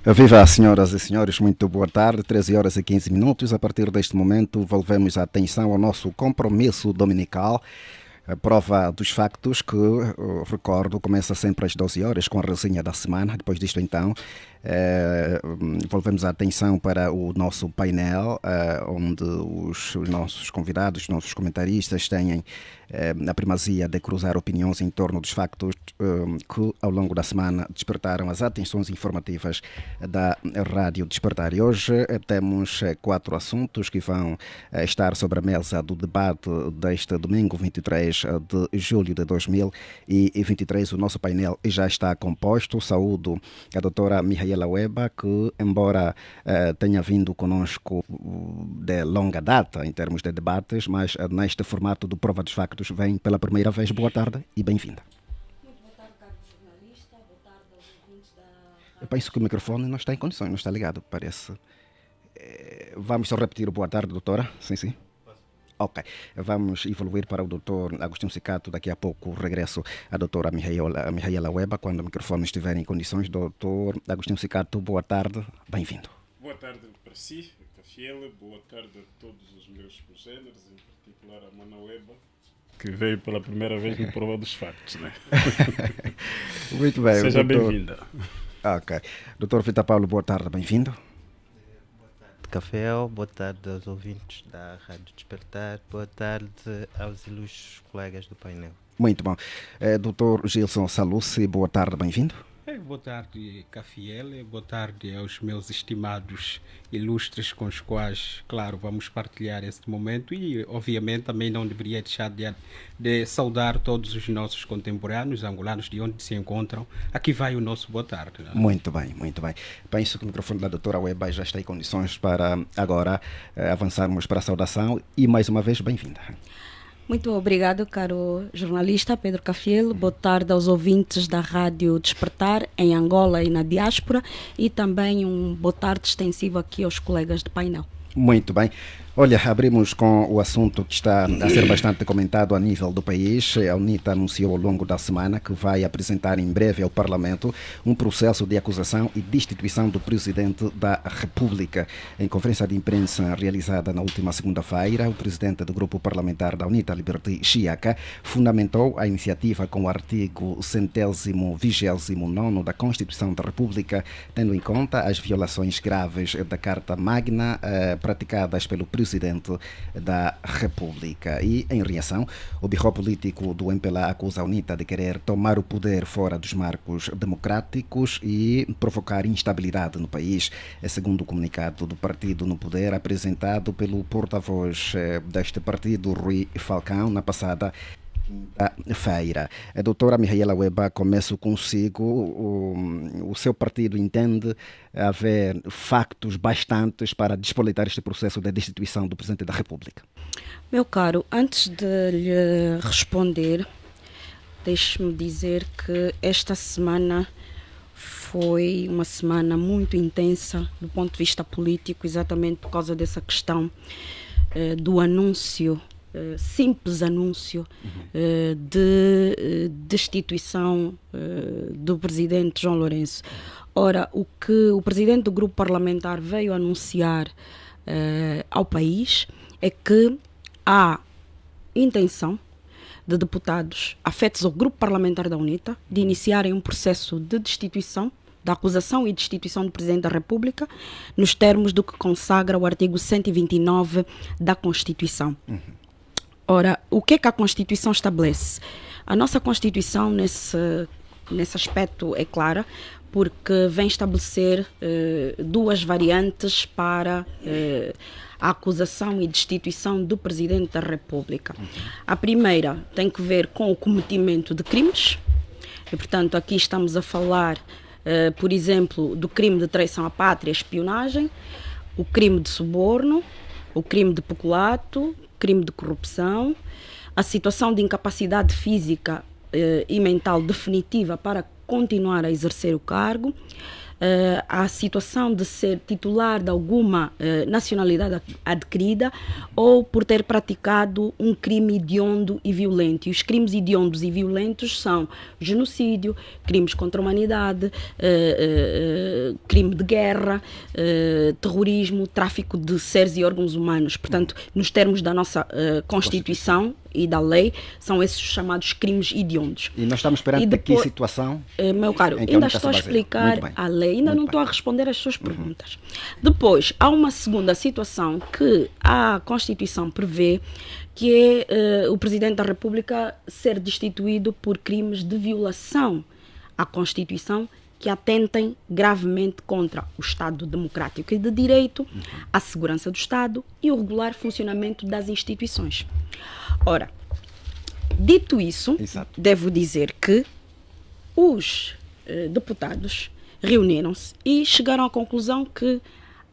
Viva, senhoras e senhores, muito boa tarde, 13 horas e 15 minutos. A partir deste momento, volvemos a atenção ao nosso compromisso dominical. A prova dos factos que, recordo, começa sempre às 12 horas com a resenha da semana. Depois disto, então, volvemos a atenção para o nosso painel, onde os nossos convidados, os nossos comentaristas têm a primazia de cruzar opiniões em torno dos factos que, ao longo da semana, despertaram as atenções informativas da Rádio Despertar. E hoje temos 4 assuntos que vão estar sobre a mesa do debate deste domingo, 23 de julho de 2023. O nosso painel já está composto. Saúdo a doutora Mihaela Weba, que, embora tenha vindo conosco de longa data em termos de debates, mas neste formato do Prova dos Factos vem pela primeira vez. Boa tarde e bem-vinda. Muito boa tarde, caro jornalista. Boa tarde aos ouvintes da Eu Rádio. penso que o microfone não está em condições, não está ligado, parece. Vamos só repetir o boa tarde, doutora? Sim, sim. Ok, vamos evoluir para o doutor Agostinho Cicato. Daqui a pouco regresso à doutora Mihaela Weba, quando o microfone estiver em condições. Doutor Agostinho Cicato, boa tarde, bem-vindo. Boa tarde para si, Cafiela. Boa tarde a todos os meus congêneres, em particular a Mana Weba, que veio pela primeira vez no Prova dos Factos, né? Muito bem. Seja doutor... bem-vinda. Ok. Doutor Vitor Paulo, boa tarde, bem-vindo. Café, boa tarde aos ouvintes da Rádio Despertar, boa tarde aos ilustres colegas do painel. Muito bom. Doutor Gilson Salucci, boa tarde, bem-vindo. Boa tarde, Cafiel, boa tarde aos meus estimados ilustres com os quais, claro, vamos partilhar este momento e, obviamente, também não deveria deixar de saudar todos os nossos contemporâneos angolanos de onde se encontram. Aqui vai o nosso boa tarde. Né? Muito bem, muito bem. Penso que o microfone da doutora Weba já está em condições para agora avançarmos para a saudação e, mais uma vez, bem-vinda. Muito obrigado, caro jornalista Pedro Cafiel. Boa tarde aos ouvintes da Rádio Despertar em Angola e na diáspora e também um boa tarde extensivo aqui aos colegas de painel. Muito bem. Olha, abrimos com o assunto que está a ser bastante comentado a nível do país. A UNITA anunciou ao longo da semana que vai apresentar em breve ao Parlamento um processo de acusação e destituição do Presidente da República. Em conferência de imprensa realizada na última segunda-feira, o presidente do grupo parlamentar da UNITA, Liberty Chiaka, fundamentou a iniciativa com o artigo 129º da Constituição da República, tendo em conta as violações graves da Carta Magna praticadas pelo Presidente da República. E, em reação, o birro político do MPLA acusa a UNITA de querer tomar o poder fora dos marcos democráticos e provocar instabilidade no país, segundo o comunicado do partido no poder apresentado pelo porta-voz deste partido, Rui Falcão, na passada quinta-feira. A doutora Mihaela Weba, começo consigo. O seu partido entende haver factos bastantes para despolitar este processo de destituição do Presidente da República? Meu caro, antes de lhe responder, deixe-me dizer que esta semana foi uma semana muito intensa do ponto de vista político, exatamente por causa dessa questão do anúncio, simples anúncio de destituição do presidente João Lourenço. Ora, o que o presidente do grupo parlamentar veio anunciar ao país é que há intenção de deputados afetos ao grupo parlamentar da UNITA de iniciarem um processo de destituição, da acusação e destituição do Presidente da República, nos termos do que consagra o artigo 129 da Constituição. Ora, o que é que a Constituição estabelece? A nossa Constituição, nesse aspecto, é clara, porque vem estabelecer duas variantes para a acusação e destituição do Presidente da República. A primeira tem que ver com o cometimento de crimes, e, portanto, aqui estamos a falar, por exemplo, do crime de traição à pátria, espionagem, o crime de suborno, o crime de peculato, crime de corrupção, a situação de incapacidade física e mental definitiva para continuar a exercer o cargo, a situação de ser titular de alguma nacionalidade adquirida ou por ter praticado um crime hediondo e violento. E os crimes hediondos e violentos são genocídio, crimes contra a humanidade, crime de guerra, terrorismo, tráfico de seres e órgãos humanos. Portanto, nos termos da nossa Constituição e da lei, são esses chamados crimes hediondos. E nós estamos perante aqui situação... Meu caro, ainda estou a explicar a lei, ainda não estou a responder às suas perguntas. Depois, há uma segunda situação que a Constituição prevê, que é o Presidente da República ser destituído por crimes de violação à Constituição que atentem gravemente contra o Estado democrático e de direito, a segurança do Estado e o regular funcionamento das instituições. Ora, dito isso, devo dizer que os deputados reuniram-se e chegaram à conclusão que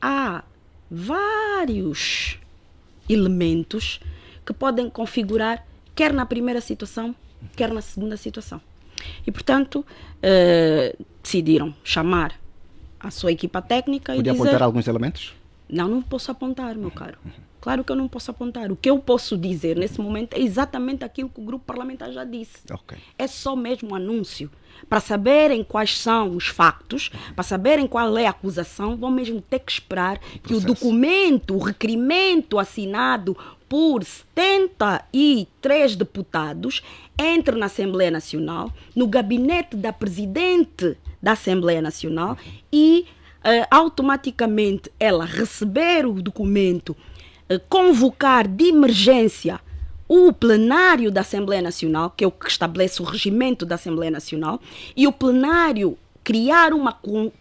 há vários elementos que podem configurar quer na primeira situação, quer na segunda situação. E, portanto, decidiram chamar a sua equipa técnica e dizer... Podia apontar alguns elementos? Não posso apontar, meu caro. Claro que eu não posso apontar. O que eu posso dizer nesse momento é exatamente aquilo que o grupo parlamentar já disse. É só mesmo um anúncio. Para saberem quais são os factos, para saberem qual é a acusação, vão mesmo ter que esperar que o documento, o requerimento assinado por 73 deputados entre na Assembleia Nacional, no gabinete da Presidente da Assembleia Nacional e automaticamente ela receber o documento, convocar de emergência o plenário da Assembleia Nacional, que é o que estabelece o regimento da Assembleia Nacional, e o plenário criar uma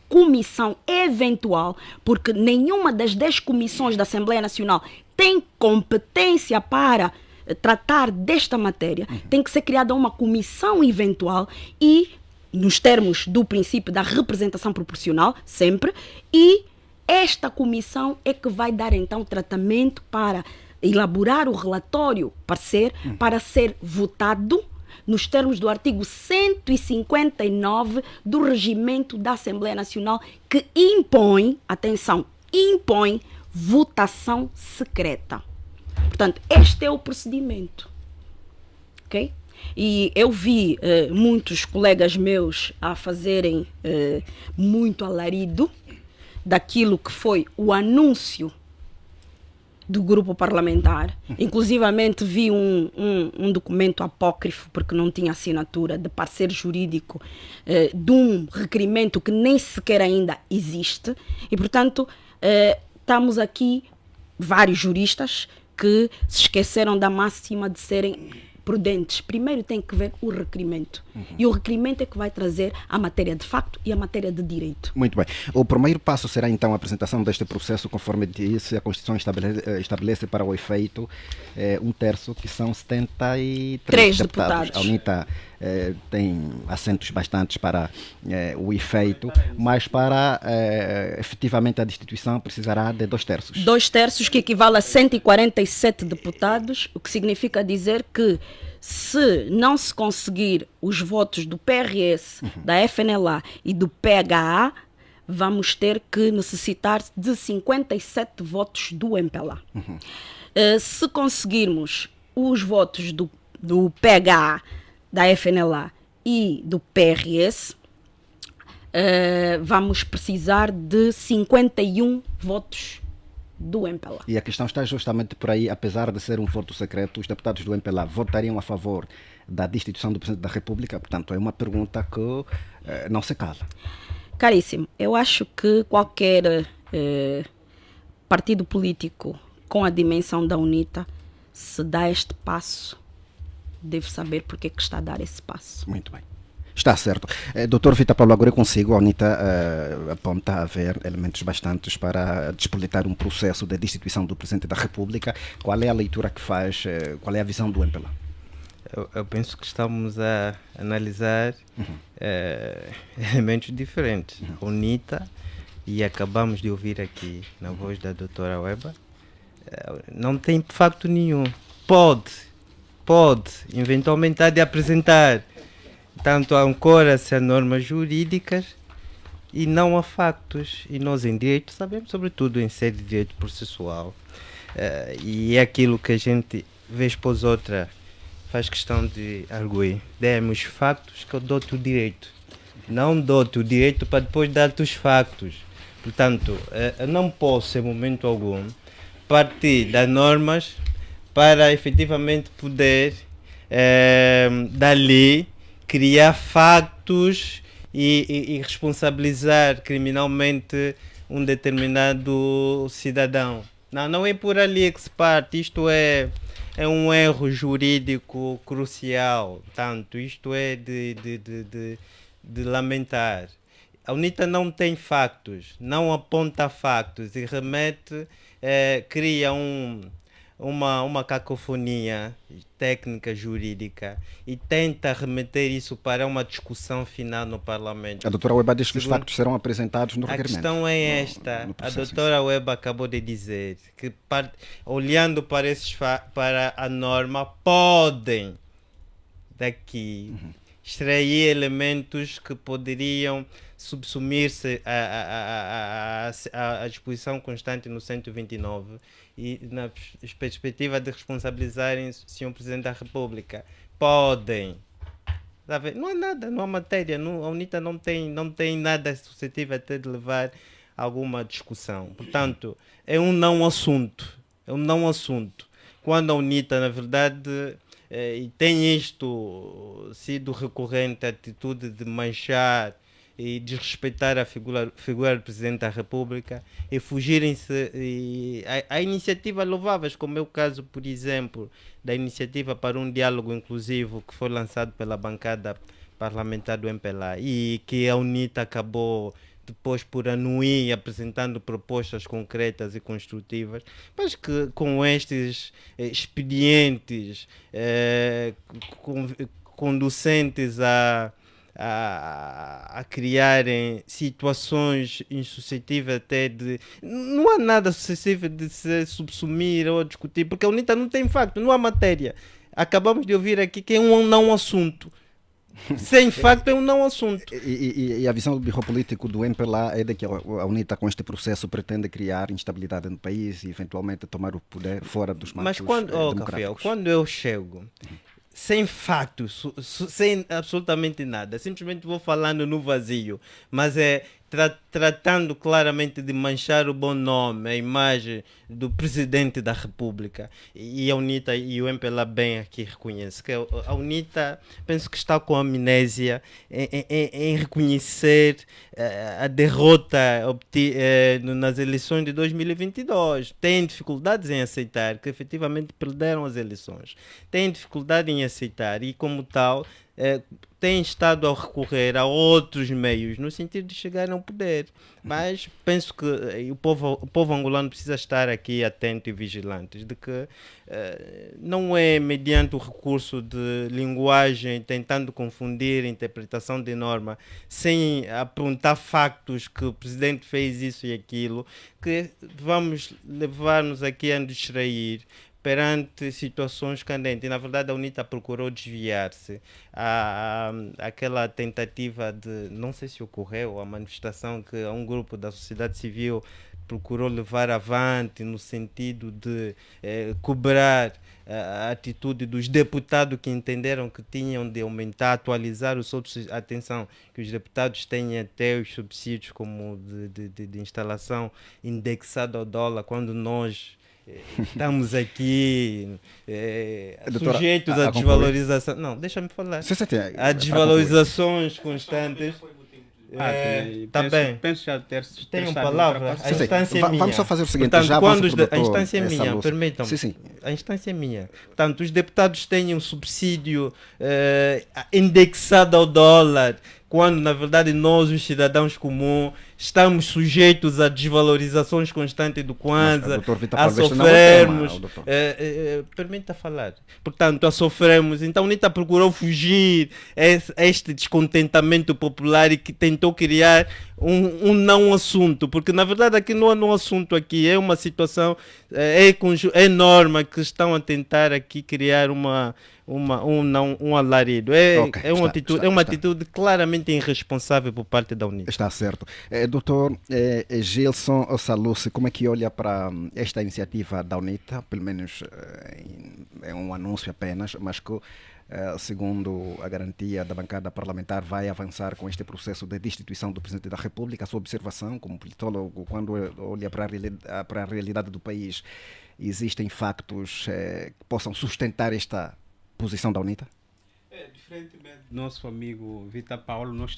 comissão eventual, porque nenhuma das 10 comissões da Assembleia Nacional tem competência para tratar desta matéria, tem que ser criada uma comissão eventual e, nos termos do princípio da representação proporcional, sempre, e esta comissão é que vai dar então tratamento para elaborar o relatório, parecer, para ser votado nos termos do artigo 159 do Regimento da Assembleia Nacional, que impõe, atenção, impõe votação secreta. Portanto, este é o procedimento. Ok? E eu vi muitos colegas meus a fazerem muito alarido daquilo que foi o anúncio do grupo parlamentar. Inclusivamente vi um documento apócrifo, porque não tinha assinatura, de parecer jurídico de um requerimento que nem sequer ainda existe. E, portanto, estamos aqui vários juristas que se esqueceram da máxima de serem prudentes. Primeiro tem que ver o requerimento. E o requerimento é que vai trazer a matéria de facto e a matéria de direito. Muito bem. O primeiro passo será então a apresentação deste processo, conforme disse, a Constituição estabelece para o efeito 1/3, que são 73 deputados. A UNITA tem assentos bastantes para o efeito, mas para efetivamente a destituição precisará de 2/3. 2/3, que equivale a 147 deputados, o que significa dizer que se não se conseguir os votos do PRS, da FNLA e do PHA, vamos ter que necessitar de 57 votos do MPLA. Se conseguirmos os votos do PHA, da FNLA e do PRS, vamos precisar de 51 votos do MPLA. E a questão está justamente por aí. Apesar de ser um voto secreto, os deputados do MPLA votariam a favor da destituição do Presidente da República. Portanto, é uma pergunta que não se cala. Caríssimo, eu acho que qualquer partido político com a dimensão da UNITA, se dá este passo, deve saber porque que está a dar esse passo. Muito bem. Está certo. Doutor Vitor Paulo, agora eu consigo. A UNITA aponta a haver elementos bastantes para despolitar um processo de destituição do Presidente da República. Qual é a leitura que faz? Qual é a visão do MPLA? Eu penso que estamos a analisar elementos diferentes. A UNITA, e acabamos de ouvir aqui na voz da doutora Weba, não tem facto nenhum. Pode, eventualmente, há de apresentar tanto ancoras a normas jurídicas e não há factos. E nós em direito sabemos, sobretudo em sede de direito processual, e é aquilo que a gente, vez após outra, faz questão de arguir. Dê-me os factos que eu dou-te o direito. Não dou-te o direito para depois dar-te os factos. Portanto, eu não posso, em momento algum, partir das normas para efetivamente poder, dali, criar factos e responsabilizar criminalmente um determinado cidadão. Não é por ali que se parte. Isto é um erro jurídico crucial. Tanto isto é de lamentar. A UNITA não tem factos, não aponta factos e remete, cria uma cacofonia técnica jurídica e tenta remeter isso para uma discussão final no Parlamento. A doutora Weba diz que os factos serão apresentados no requerimento. A questão é esta. No A processo doutora Weba acabou de dizer que, olhando para, para a norma, podem daqui extrair elementos que poderiam subsumir-se à disposição constante no 129 e na perspectiva de responsabilizarem o Sr. Presidente da República. Podem. Não há nada, não há matéria, a UNITA não tem nada suscetível até de levar a alguma discussão. Portanto, é um não assunto. É um não assunto. Quando a UNITA, na verdade, e tem isto sido recorrente, a atitude de manchar e desrespeitar a figura do Presidente da República e fugirem-se a iniciativas louváveis, como é o caso, por exemplo, da iniciativa para um diálogo inclusivo que foi lançado pela bancada parlamentar do MPLA e que a UNITA acabou depois por anuir, apresentando propostas concretas e construtivas, mas que com estes expedientes conducentes a criarem situações insuscetíveis até de... Não há nada suscetível de se subsumir ou discutir, porque a UNITA não tem facto, não há matéria. Acabamos de ouvir aqui que é um não assunto. Sem facto é um não assunto. E a visão do birro político do MPLA é de que a UNITA com este processo pretende criar instabilidade no país e eventualmente tomar o poder fora dos marcos democráticos. Rafael, quando eu chego sem factos, sem absolutamente nada, simplesmente vou falando no vazio, mas tratando claramente de manchar o bom nome, a imagem do Presidente da República, e a UNITA e o MPLA bem aqui reconhece que a UNITA, penso que está com amnésia em reconhecer a derrota nas eleições de 2022. Tem dificuldades em aceitar que efetivamente perderam as eleições, tem dificuldade em aceitar e, como tal, tem estado a recorrer a outros meios no sentido de chegar ao poder. Mas penso que o povo angolano precisa estar aqui atento e vigilante de que não é mediante o recurso de linguagem tentando confundir a interpretação de norma sem apontar factos que o presidente fez isso e aquilo que vamos levar-nos aqui a distrair perante situações candentes. E, na verdade, a UNITA procurou desviar-se àquela tentativa de, não sei se ocorreu, a manifestação que um grupo da sociedade civil procurou levar avante no sentido de cobrar a atitude dos deputados que entenderam que tinham de aumentar, atualizar os subsídios. Atenção, que os deputados têm até os subsídios como de instalação indexado ao dólar, quando nós estamos aqui sujeitos à desvalorização. Não, deixa-me falar. Há desvalorizações constantes. Penso já ter tenho palavra. A instância é minha. Vamos só fazer o seguinte. Portanto, já a instância é minha, permitam-me. Sim. A instância é minha. Portanto, os deputados têm um subsídio indexado ao dólar, quando na verdade nós, os cidadãos comuns, estamos sujeitos a desvalorizações constantes do Kwanza, a sofrermos. Permita falar. Portanto, a sofrermos. Então, a UNITA procurou fugir a este descontentamento popular e que tentou criar um não assunto, porque na verdade aqui não há um assunto aqui, é uma situação, é norma que estão a tentar aqui criar uma um alarido. É, Ok, é uma, está, atitude, está, é uma está. atitude claramente irresponsável por parte da UNITA. Está certo. Doutor Gilson Salucci, como é que olha para esta iniciativa da UNITA? Pelo menos é um anúncio apenas, mas que, segundo a garantia da bancada parlamentar, vai avançar com este processo de destituição do Presidente da República. A sua observação, como politólogo, quando olha para a realidade do país, existem factos que possam sustentar esta posição da UNITA? Diferentemente do nosso amigo Vitor Paulo, nós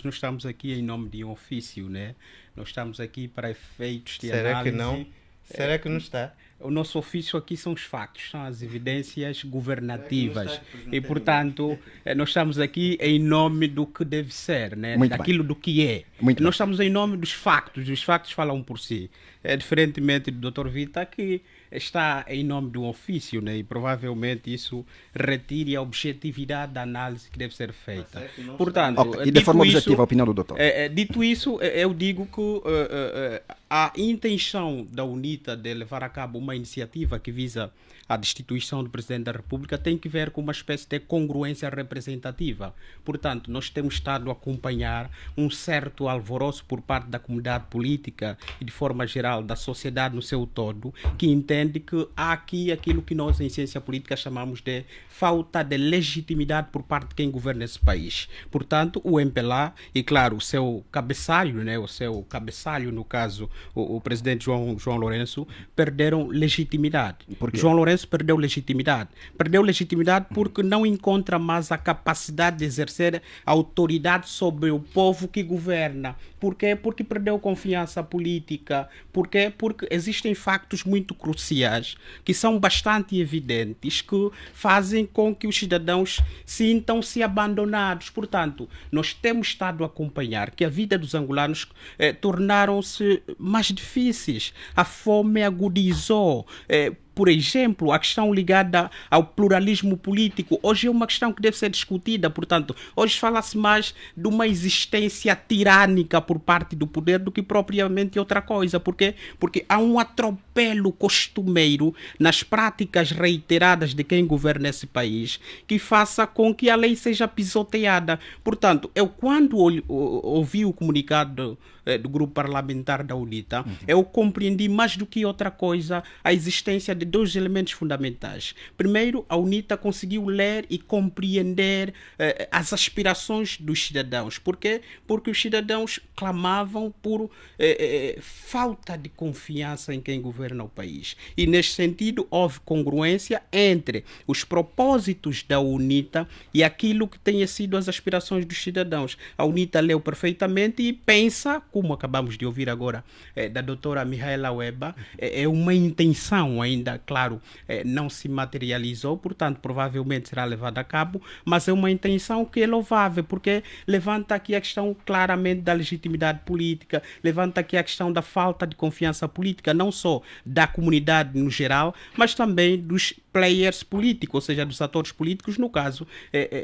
não estamos aqui em nome de um ofício, né? Nós estamos aqui para efeitos de Será análise. que não? Será que não está? O nosso ofício aqui são os factos, são as evidências governativas. Será que não está E, portanto, nós estamos aqui em nome do que deve ser, né? Muito Daquilo do que é. Muito Nós bem. estamos em nome dos factos, os factos falam por si. Diferentemente do Dr. Vita, que está em nome de um ofício, né? E provavelmente isso retire a objetividade da análise que deve ser feita. Portanto, Ok, e de dito forma isso, objetiva, a opinião do doutor. dito isso, eu digo que a intenção da UNITA de levar a cabo uma iniciativa que visa a destituição do Presidente da República tem que ver com uma espécie de congruência representativa. Portanto, nós temos estado a acompanhar um certo alvoroço por parte da comunidade política e, de forma geral, da sociedade no seu todo, que entende que há aqui aquilo que nós, em ciência política, chamamos de falta de legitimidade por parte de quem governa esse país. Portanto, o MPLA e, claro, o seu cabeçalho, né, o seu cabeçalho, no caso, o presidente João Lourenço, perderam legitimidade. Por quê? João Lourenço perdeu legitimidade. Perdeu legitimidade porque não encontra mais a capacidade de exercer autoridade sobre o povo que governa. Por quê? Porque perdeu confiança política. Por quê? Porque existem factos muito cruciais que são bastante evidentes, que fazem com que os cidadãos sintam-se abandonados. Portanto, nós temos estado a acompanhar que a vida dos angolanos tornaram-se mais difíceis. A fome agudizou. Por exemplo, a questão ligada ao pluralismo político hoje é uma questão que deve ser discutida. Portanto, hoje fala-se mais de uma existência tirânica por parte do poder do que propriamente outra coisa. Por quê? Porque há um atropelo costumeiro nas práticas reiteradas de quem governa esse país que faça com que a lei seja pisoteada. Portanto, eu quando ouvi o comunicado do grupo parlamentar da UNITA, eu compreendi mais do que outra coisa a existência de dois elementos fundamentais. Primeiro, a UNITA conseguiu ler e compreender as aspirações dos cidadãos. Por quê? Porque os cidadãos clamavam por falta de confiança em quem governa o país. E, neste sentido, houve congruência entre os propósitos da UNITA e aquilo que tenha sido as aspirações dos cidadãos. A UNITA leu perfeitamente e pensa, como acabamos de ouvir agora da doutora Mihaela Weba, é uma intenção ainda, claro, não se materializou, portanto, provavelmente será levada a cabo, mas é uma intenção que é louvável, porque levanta aqui a questão claramente da legitimidade política, levanta aqui a questão da falta de confiança política, não só da comunidade no geral, mas também dos players políticos, ou seja, dos atores políticos, no caso,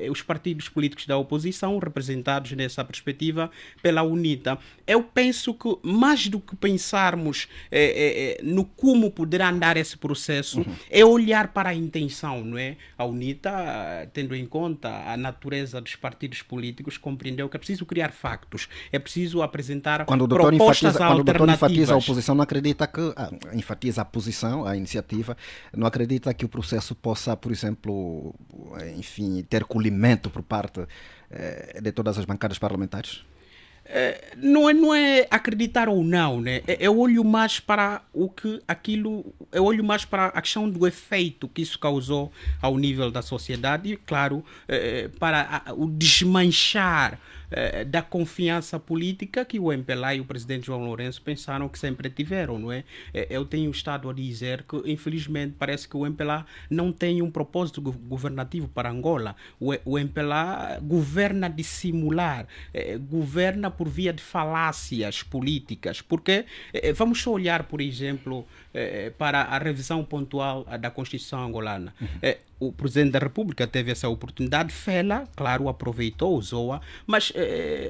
os partidos políticos da oposição, representados nessa perspectiva pela UNITA. Eu penso que, mais do que pensarmos no como poderá andar esse processo, é olhar para a intenção, não é? A UNITA, tendo em conta a natureza dos partidos políticos, compreendeu que é preciso criar factos, é preciso apresentar propostas alternativas. Quando o doutor enfatiza a oposição, não acredita que, enfatiza a posição, a iniciativa, não acredita que o processo possa, por exemplo, enfim, ter colhimento por parte de todas as bancadas parlamentares? Não é acreditar ou não, né? Eu olho mais para eu olho mais para a questão do efeito que isso causou ao nível da sociedade e, claro, para o desmanchar da confiança política que o MPLA e o presidente João Lourenço pensaram que sempre tiveram, não é? Eu tenho estado a dizer que, infelizmente, parece que o MPLA não tem um propósito governativo para Angola. O MPLA governa de simular, governa por via de falácias políticas, porque vamos só olhar, por exemplo, para a revisão pontual da Constituição angolana. O Presidente da República teve essa oportunidade, fê-la, claro, aproveitou, usou-a, mas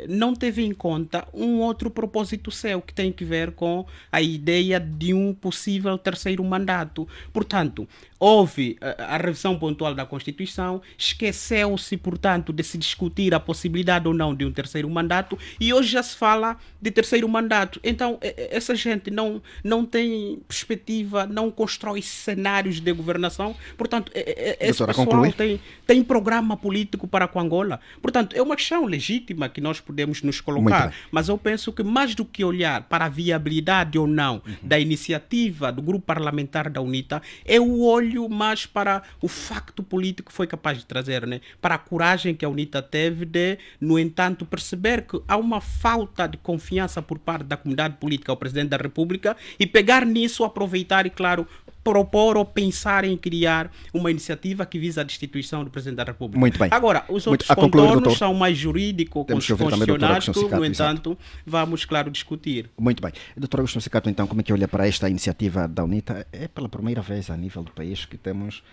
não teve em conta um outro propósito seu, que tem que ver com a ideia de um possível terceiro mandato. Portanto, houve a revisão pontual da Constituição, esqueceu-se, portanto, de se discutir a possibilidade ou não de um terceiro mandato, e hoje já se fala de terceiro mandato. Então, essa gente não tem perspectiva, não constrói cenários de governação. Portanto, esse Doutora, pessoal tem programa político para com Angola. Portanto, é uma questão legítima que nós podemos nos colocar, mas eu penso que mais do que olhar para a viabilidade ou não da iniciativa do grupo parlamentar da UNITA, é o olho mais para o facto político que foi capaz de trazer, né? Para a coragem que a UNITA teve de, no entanto, perceber que há uma falta de confiança por parte da comunidade política ao Presidente da República e pegar nisso, aproveitar e, claro, propor ou pensar em criar uma iniciativa que visa a destituição do Presidente da República. Muito bem. Agora, os outros concluir, contornos doutor, são mais jurídico-constitucionais, no entanto, vamos, claro, discutir. Muito bem. Doutor Agostinho Secato, então, como é que olha para esta iniciativa da UNITA? É pela primeira vez a nível do país que temos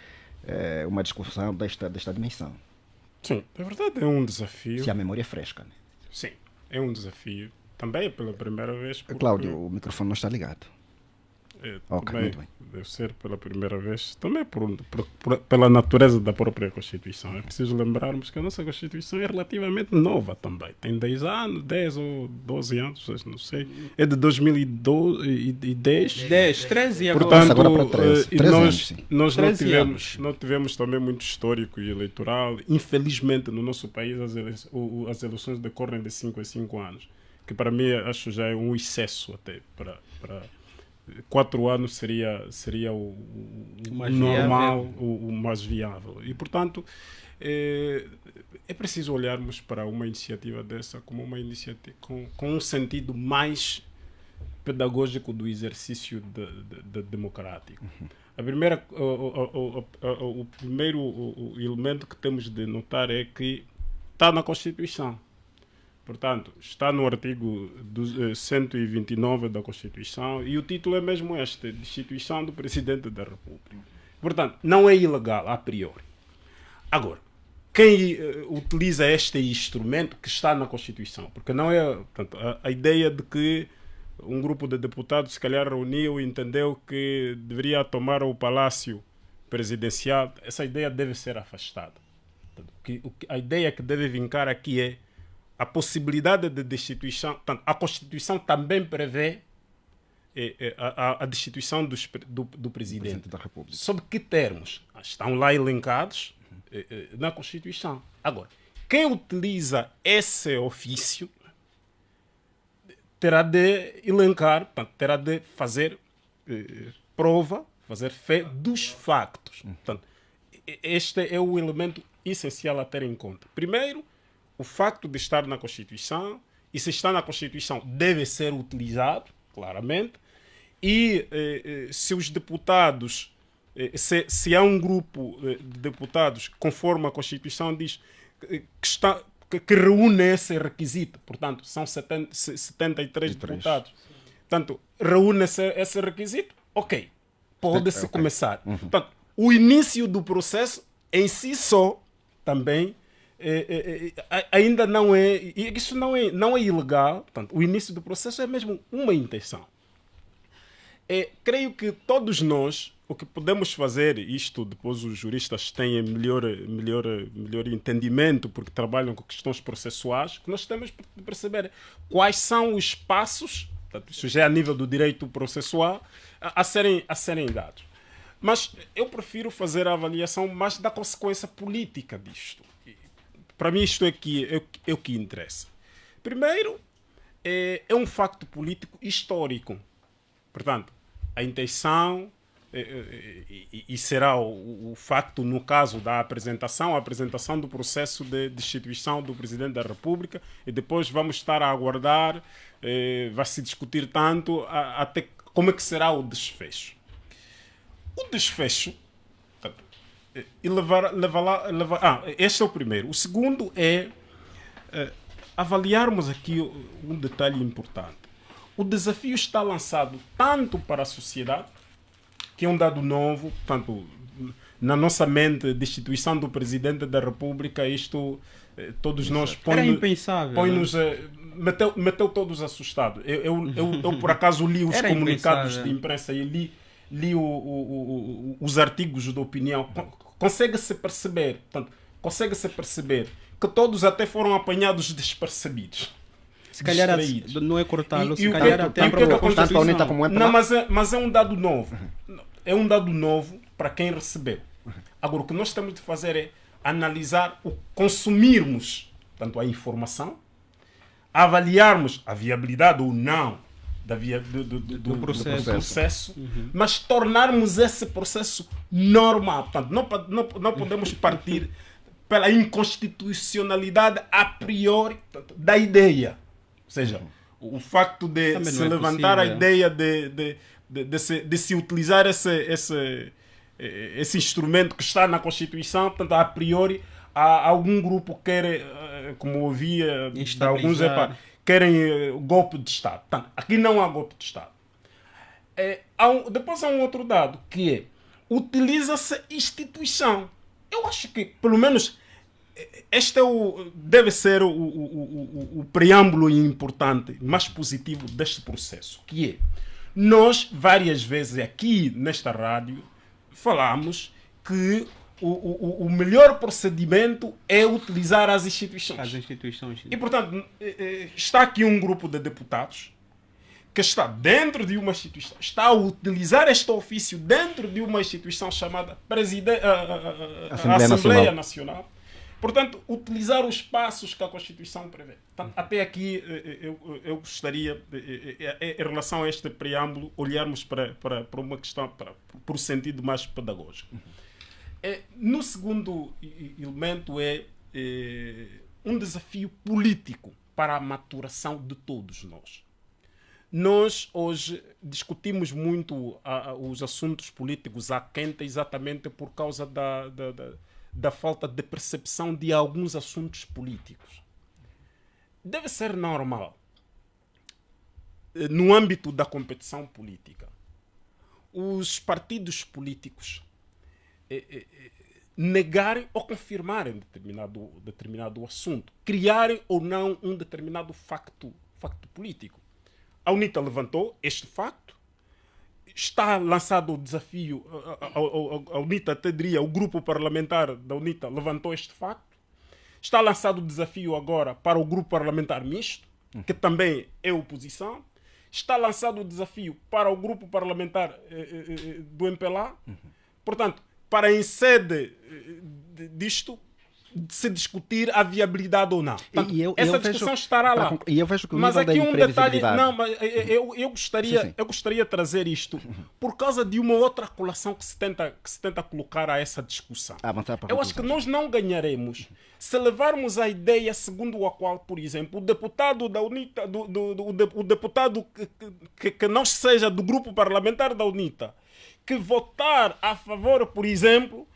uma discussão desta dimensão. Sim, na verdade é um desafio. Se a memória é fresca, né? Sim, é um desafio. Também é pela primeira vez. Porque... Cláudio, o microfone não está ligado. Ok, muito bem. Deve ser pela primeira vez, também pela natureza da própria Constituição. É preciso lembrarmos que a nossa Constituição é relativamente nova também. Tem 10 anos, 10 ou 12 anos, não sei. É de 2010. 13 agora. Portanto, agora para 13. 13 anos, nós não tivemos também muito histórico e eleitoral. Infelizmente, no nosso país, as eleições decorrem de 5 em 5 anos. Que para mim, acho já é um excesso até para 4 anos seria o normal, o mais viável. E, portanto, é preciso olharmos para uma iniciativa dessa como uma iniciativa com um sentido mais pedagógico do exercício democrático. A primeira, o primeiro elemento que temos de notar é que está na Constituição. Portanto, está no artigo 129 da Constituição e o título é mesmo este, Destituição do Presidente da República. Portanto, não é ilegal a priori. Agora, quem utiliza este instrumento que está na Constituição, porque não é, portanto, a ideia de que um grupo de deputados se calhar reuniu e entendeu que deveria tomar o Palácio Presidencial, essa ideia deve ser afastada. Portanto, a ideia que deve vincar aqui é a possibilidade de destituição. Portanto, a Constituição também prevê a destituição do Presidente da República. Sob que termos? Estão lá elencados na Constituição. Agora, quem utiliza esse ofício terá de elencar, portanto, terá de fazer prova, fazer fé dos factos. Portanto, este é o elemento essencial a ter em conta. Primeiro, o facto de estar na Constituição, e se está na Constituição deve ser utilizado, claramente, e se os deputados, se há um grupo de deputados, conforme a Constituição diz, que reúne esse requisito, portanto, são 73 deputados, portanto, reúne esse requisito, ok, pode-se começar. Portanto, o início do processo em si só também ainda não é, e isso não é ilegal, portanto, o início do processo é mesmo uma intenção. Creio que todos nós, o que podemos fazer, isto depois os juristas têm melhor entendimento, porque trabalham com questões processuais, que nós temos de perceber quais são os passos, portanto, isso já é a nível do direito processual, a serem dados. Mas eu prefiro fazer a avaliação mais da consequência política disto. Para mim isto é o que interessa. Primeiro, é um facto político histórico. Portanto, a intenção, e será o facto no caso da apresentação do processo de destituição do Presidente da República, e depois vamos estar a aguardar, vai se discutir tanto até como é que será o desfecho. O desfecho, este é o primeiro. O segundo é avaliarmos aqui um detalhe importante. O desafio está lançado tanto para a sociedade, que é um dado novo, portanto, na nossa mente, destituição do Presidente da República, isto todos nós Era impensável. põe-nos, meteu todos assustados. Eu por acaso li os Era comunicados impensável. de imprensa e li os artigos de opinião. Consegue-se perceber que todos até foram apanhados despercebidos. Se calhar distraídos. não é cortá-lo, E se o calhar que- até e o que é que a acontece? Tanto a UNITA Constituição. como o Não, MPLA. mas é um dado novo. É um dado novo para quem recebeu. Agora, o que nós temos de fazer é analisar, consumirmos tanto a informação, avaliarmos a viabilidade ou não do processo, mas tornarmos esse processo normal. Portanto, não podemos partir pela inconstitucionalidade a priori da ideia. Ou seja, o facto de Também se não é levantar a possível. ideia de se utilizar esse instrumento que está na Constituição, portanto, a priori, há algum grupo que quer, como ouvia de alguns, Instabilizar. querem golpe de Estado. Portanto, aqui não há golpe de Estado. Depois há um outro dado, que é, utiliza-se instituição. Eu acho que, pelo menos, este deve ser o preâmbulo importante, mais positivo deste processo, que é, nós, várias vezes aqui nesta rádio, falamos que o melhor procedimento é utilizar as instituições. As instituições. E, portanto, está aqui um grupo de deputados que está dentro de uma instituição, está a utilizar este ofício dentro de uma instituição chamada Assembleia Nacional. Portanto, utilizar os passos que a Constituição prevê. Portanto, até aqui eu gostaria, em relação a este preâmbulo, olharmos para uma questão, para o sentido mais pedagógico. No segundo elemento é um desafio político para a maturação de todos nós. Nós hoje discutimos muito os assuntos políticos à quente exatamente por causa da falta de percepção de alguns assuntos políticos. Deve ser normal, no âmbito da competição política, os partidos políticos negarem ou confirmarem determinado assunto, criarem ou não um determinado facto político. A UNITA levantou este facto, está lançado o desafio, a UNITA, até diria, o grupo parlamentar da UNITA levantou este facto, está lançado o desafio agora para o grupo parlamentar misto, que também é oposição, está lançado o desafio para o grupo parlamentar do MPLA, portanto, para em sede disto se discutir a viabilidade ou não. Portanto, essa discussão estará lá. E eu vejo que o mas nível aqui da um detalhe, imprevisibilidade... não, mas eu gostaria de trazer isto por causa de uma outra colação que se tenta colocar a essa discussão. Avançar para a Eu acho que conclusão. nós não ganharemos se levarmos a ideia segundo a qual, por exemplo, o deputado da UNITA, o deputado que não seja do grupo parlamentar da UNITA, que votar a favor, por exemplo,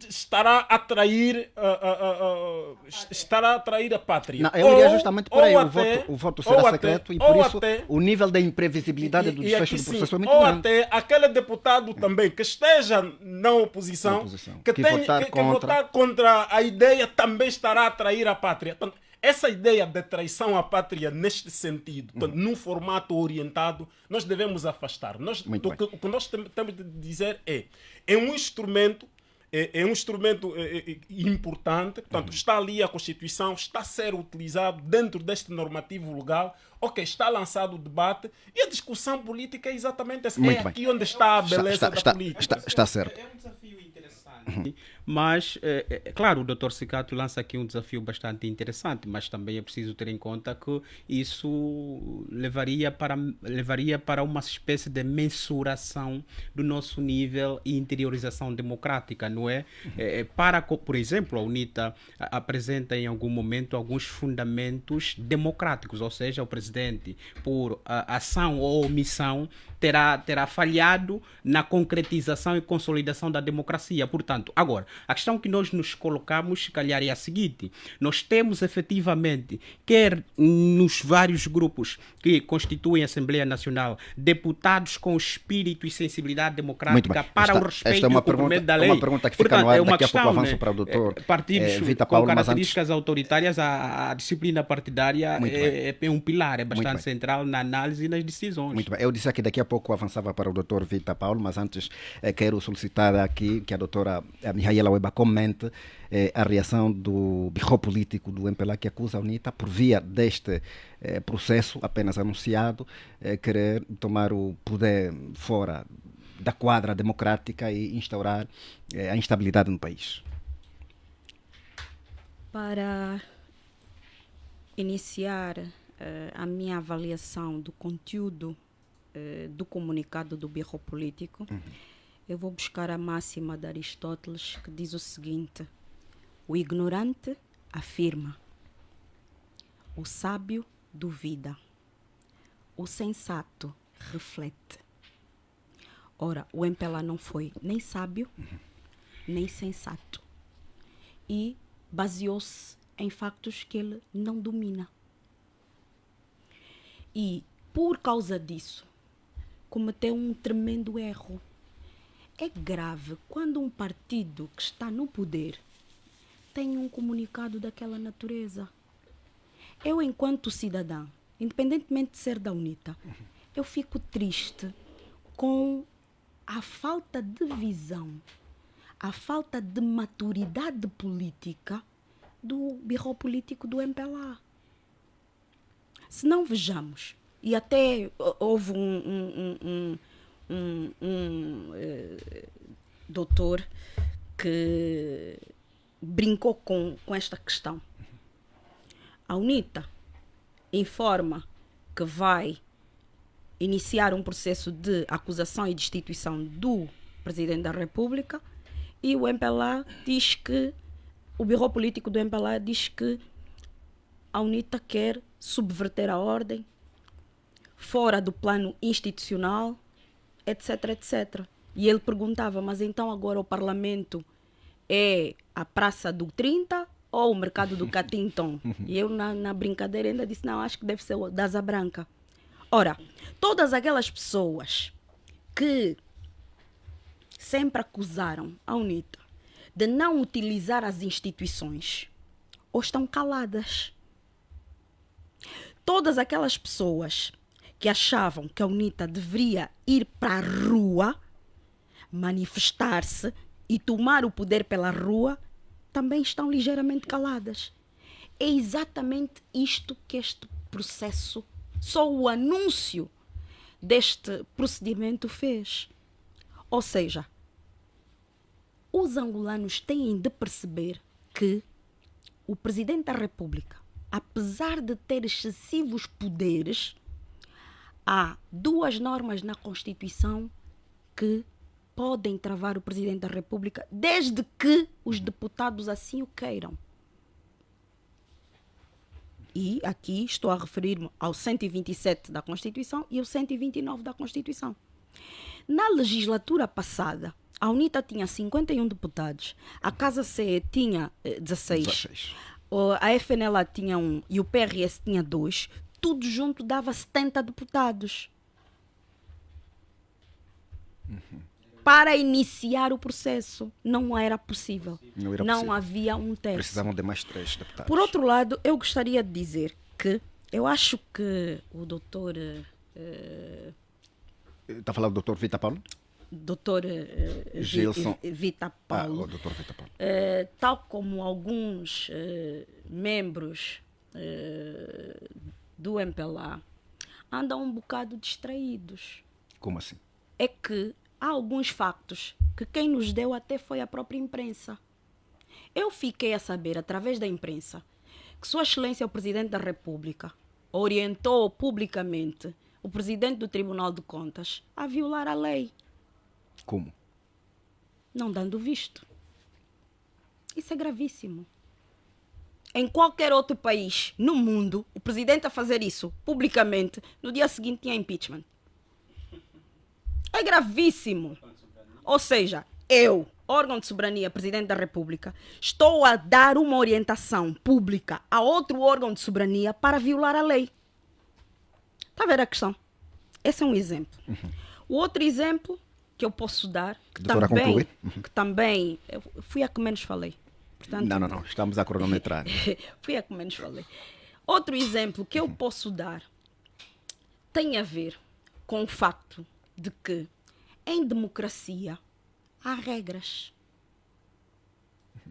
estará a atrair a pátria. Não, eu iria justamente por aí. Até, O voto será secreto e por isso até, o nível da imprevisibilidade do desfecho do processo é muito grande. até aquele deputado também que esteja na oposição, que votar contra a ideia também estará a atrair a pátria. Portanto, essa ideia de traição à pátria neste sentido, num formato orientado, nós devemos afastar. O que nós temos de dizer é um instrumento importante, portanto, está ali a Constituição, está a ser utilizado dentro deste normativo legal, está lançado o debate e a discussão política é exatamente essa. Muito aqui onde está a beleza da política. Está certo. É um desafio interessante. Mas, claro, o Dr. Cicato lança aqui um desafio bastante interessante, mas também é preciso ter em conta que isso levaria para uma espécie de mensuração do nosso nível e interiorização democrática, não é? Por exemplo, a UNITA apresenta em algum momento alguns fundamentos democráticos, ou seja, o presidente, por ação ou omissão, terá falhado na concretização e consolidação da democracia. Portanto, Portanto, agora, a questão que nós nos colocamos, se calhar, é a seguinte: nós temos efetivamente, quer nos vários grupos que constituem a Assembleia Nacional, deputados com espírito e sensibilidade democrática para o respeito e o cumprimento da lei. É uma pergunta que fica no ar, daqui a pouco avanço para o doutor partidos Vita com Paulo, características autoritárias, a disciplina partidária é um pilar, é bastante central na análise e nas decisões. Muito bem. Eu disse que daqui a pouco avançava para o doutor Vita Paulo, mas antes quero solicitar aqui que a doutora Mihaela Weba comente a reação do birro político do MPLA, que acusa a UNITA, por via deste processo apenas anunciado, querer tomar o poder fora da quadra democrática e instaurar a instabilidade no país. Para iniciar a minha avaliação do conteúdo do comunicado do birro político, eu vou buscar a máxima de Aristóteles, que diz o seguinte: o ignorante afirma, o sábio duvida, o sensato reflete. Ora, o MPLA não foi nem sábio, nem sensato. E baseou-se em factos que ele não domina. E, por causa disso, cometeu um tremendo erro. É grave quando um partido que está no poder tem um comunicado daquela natureza. Eu, enquanto cidadã, independentemente de ser da UNITA, eu fico triste com a falta de visão, a falta de maturidade política do birro político do MPLA. Se não vejamos, e até houve um doutor que brincou com esta questão. A UNITA informa que vai iniciar um processo de acusação e destituição do Presidente da República, e o MPLA diz que, o birro político do MPLA diz que a UNITA quer subverter a ordem, fora do plano institucional, etc, etc. E ele perguntava, mas então agora o Parlamento é a Praça do 30 ou o Mercado do Catinton? E eu, na brincadeira, ainda disse, não, acho que deve ser o da Asa Branca. Ora, todas aquelas pessoas que sempre acusaram a UNITA de não utilizar as instituições, ou estão caladas. Todas aquelas pessoas que achavam que a UNITA deveria ir para a rua, manifestar-se e tomar o poder pela rua, também estão ligeiramente caladas. É exatamente isto que este processo, só o anúncio deste procedimento fez. Ou seja, os angolanos têm de perceber que o Presidente da República, apesar de ter excessivos poderes, há duas normas na Constituição que podem travar o Presidente da República, desde que os deputados assim o queiram. E aqui estou a referir-me ao 127 da Constituição e ao 129 da Constituição. Na legislatura passada, a UNITA tinha 51 deputados, a Casa CE tinha 16. A FNLA tinha 1 e o PRS tinha 2. Tudo junto dava 70 deputados. Para iniciar o processo, não era possível. Não havia um terço. Precisavam de mais 3 deputados. Por outro lado, eu gostaria de dizer que eu acho que o doutor... Está a falar do doutor Vita Paulo? Doutor Gilson Vita Paulo. O doutor Vita Paulo. Tal como alguns membros do MPLA andam um bocado distraídos. Como assim? É que há alguns factos que quem nos deu até foi a própria imprensa. Eu fiquei a saber, através da imprensa, que Sua Excelência o Presidente da República orientou publicamente o Presidente do Tribunal de Contas a violar a lei. Como? Não dando visto. Isso é gravíssimo. Em qualquer outro país no mundo, o Presidente a fazer isso publicamente, no dia seguinte tinha impeachment. É gravíssimo. Ou seja, eu órgão de soberania, Presidente da República, estou a dar uma orientação pública a outro órgão de soberania para violar a lei. Está a ver a questão? Esse é um exemplo. O outro exemplo que eu posso dar, Doutora, conclui. que também eu fui a que menos falei. Portanto, Não. Estamos a cronometrar. fui a que menos falei. Outro exemplo que eu posso dar tem a ver com o facto de que em democracia há regras.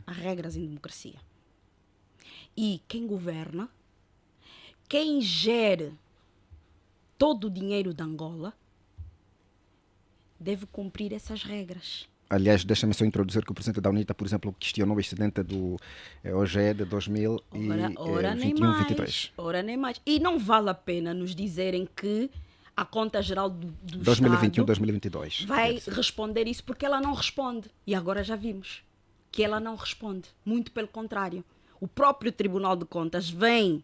Há regras em democracia. E quem governa, quem gere todo o dinheiro de Angola, deve cumprir essas regras. Aliás, deixa-me só introduzir que o presidente da UNITA, por exemplo, questionou o excedente do OGE de Ora nem mais. 2021-23. Ora nem mais. E não vale a pena nos dizerem que a conta geral do 2021-2022. vai responder isso, porque ela não responde. E agora já vimos que ela não responde. Muito pelo contrário. O próprio Tribunal de Contas vem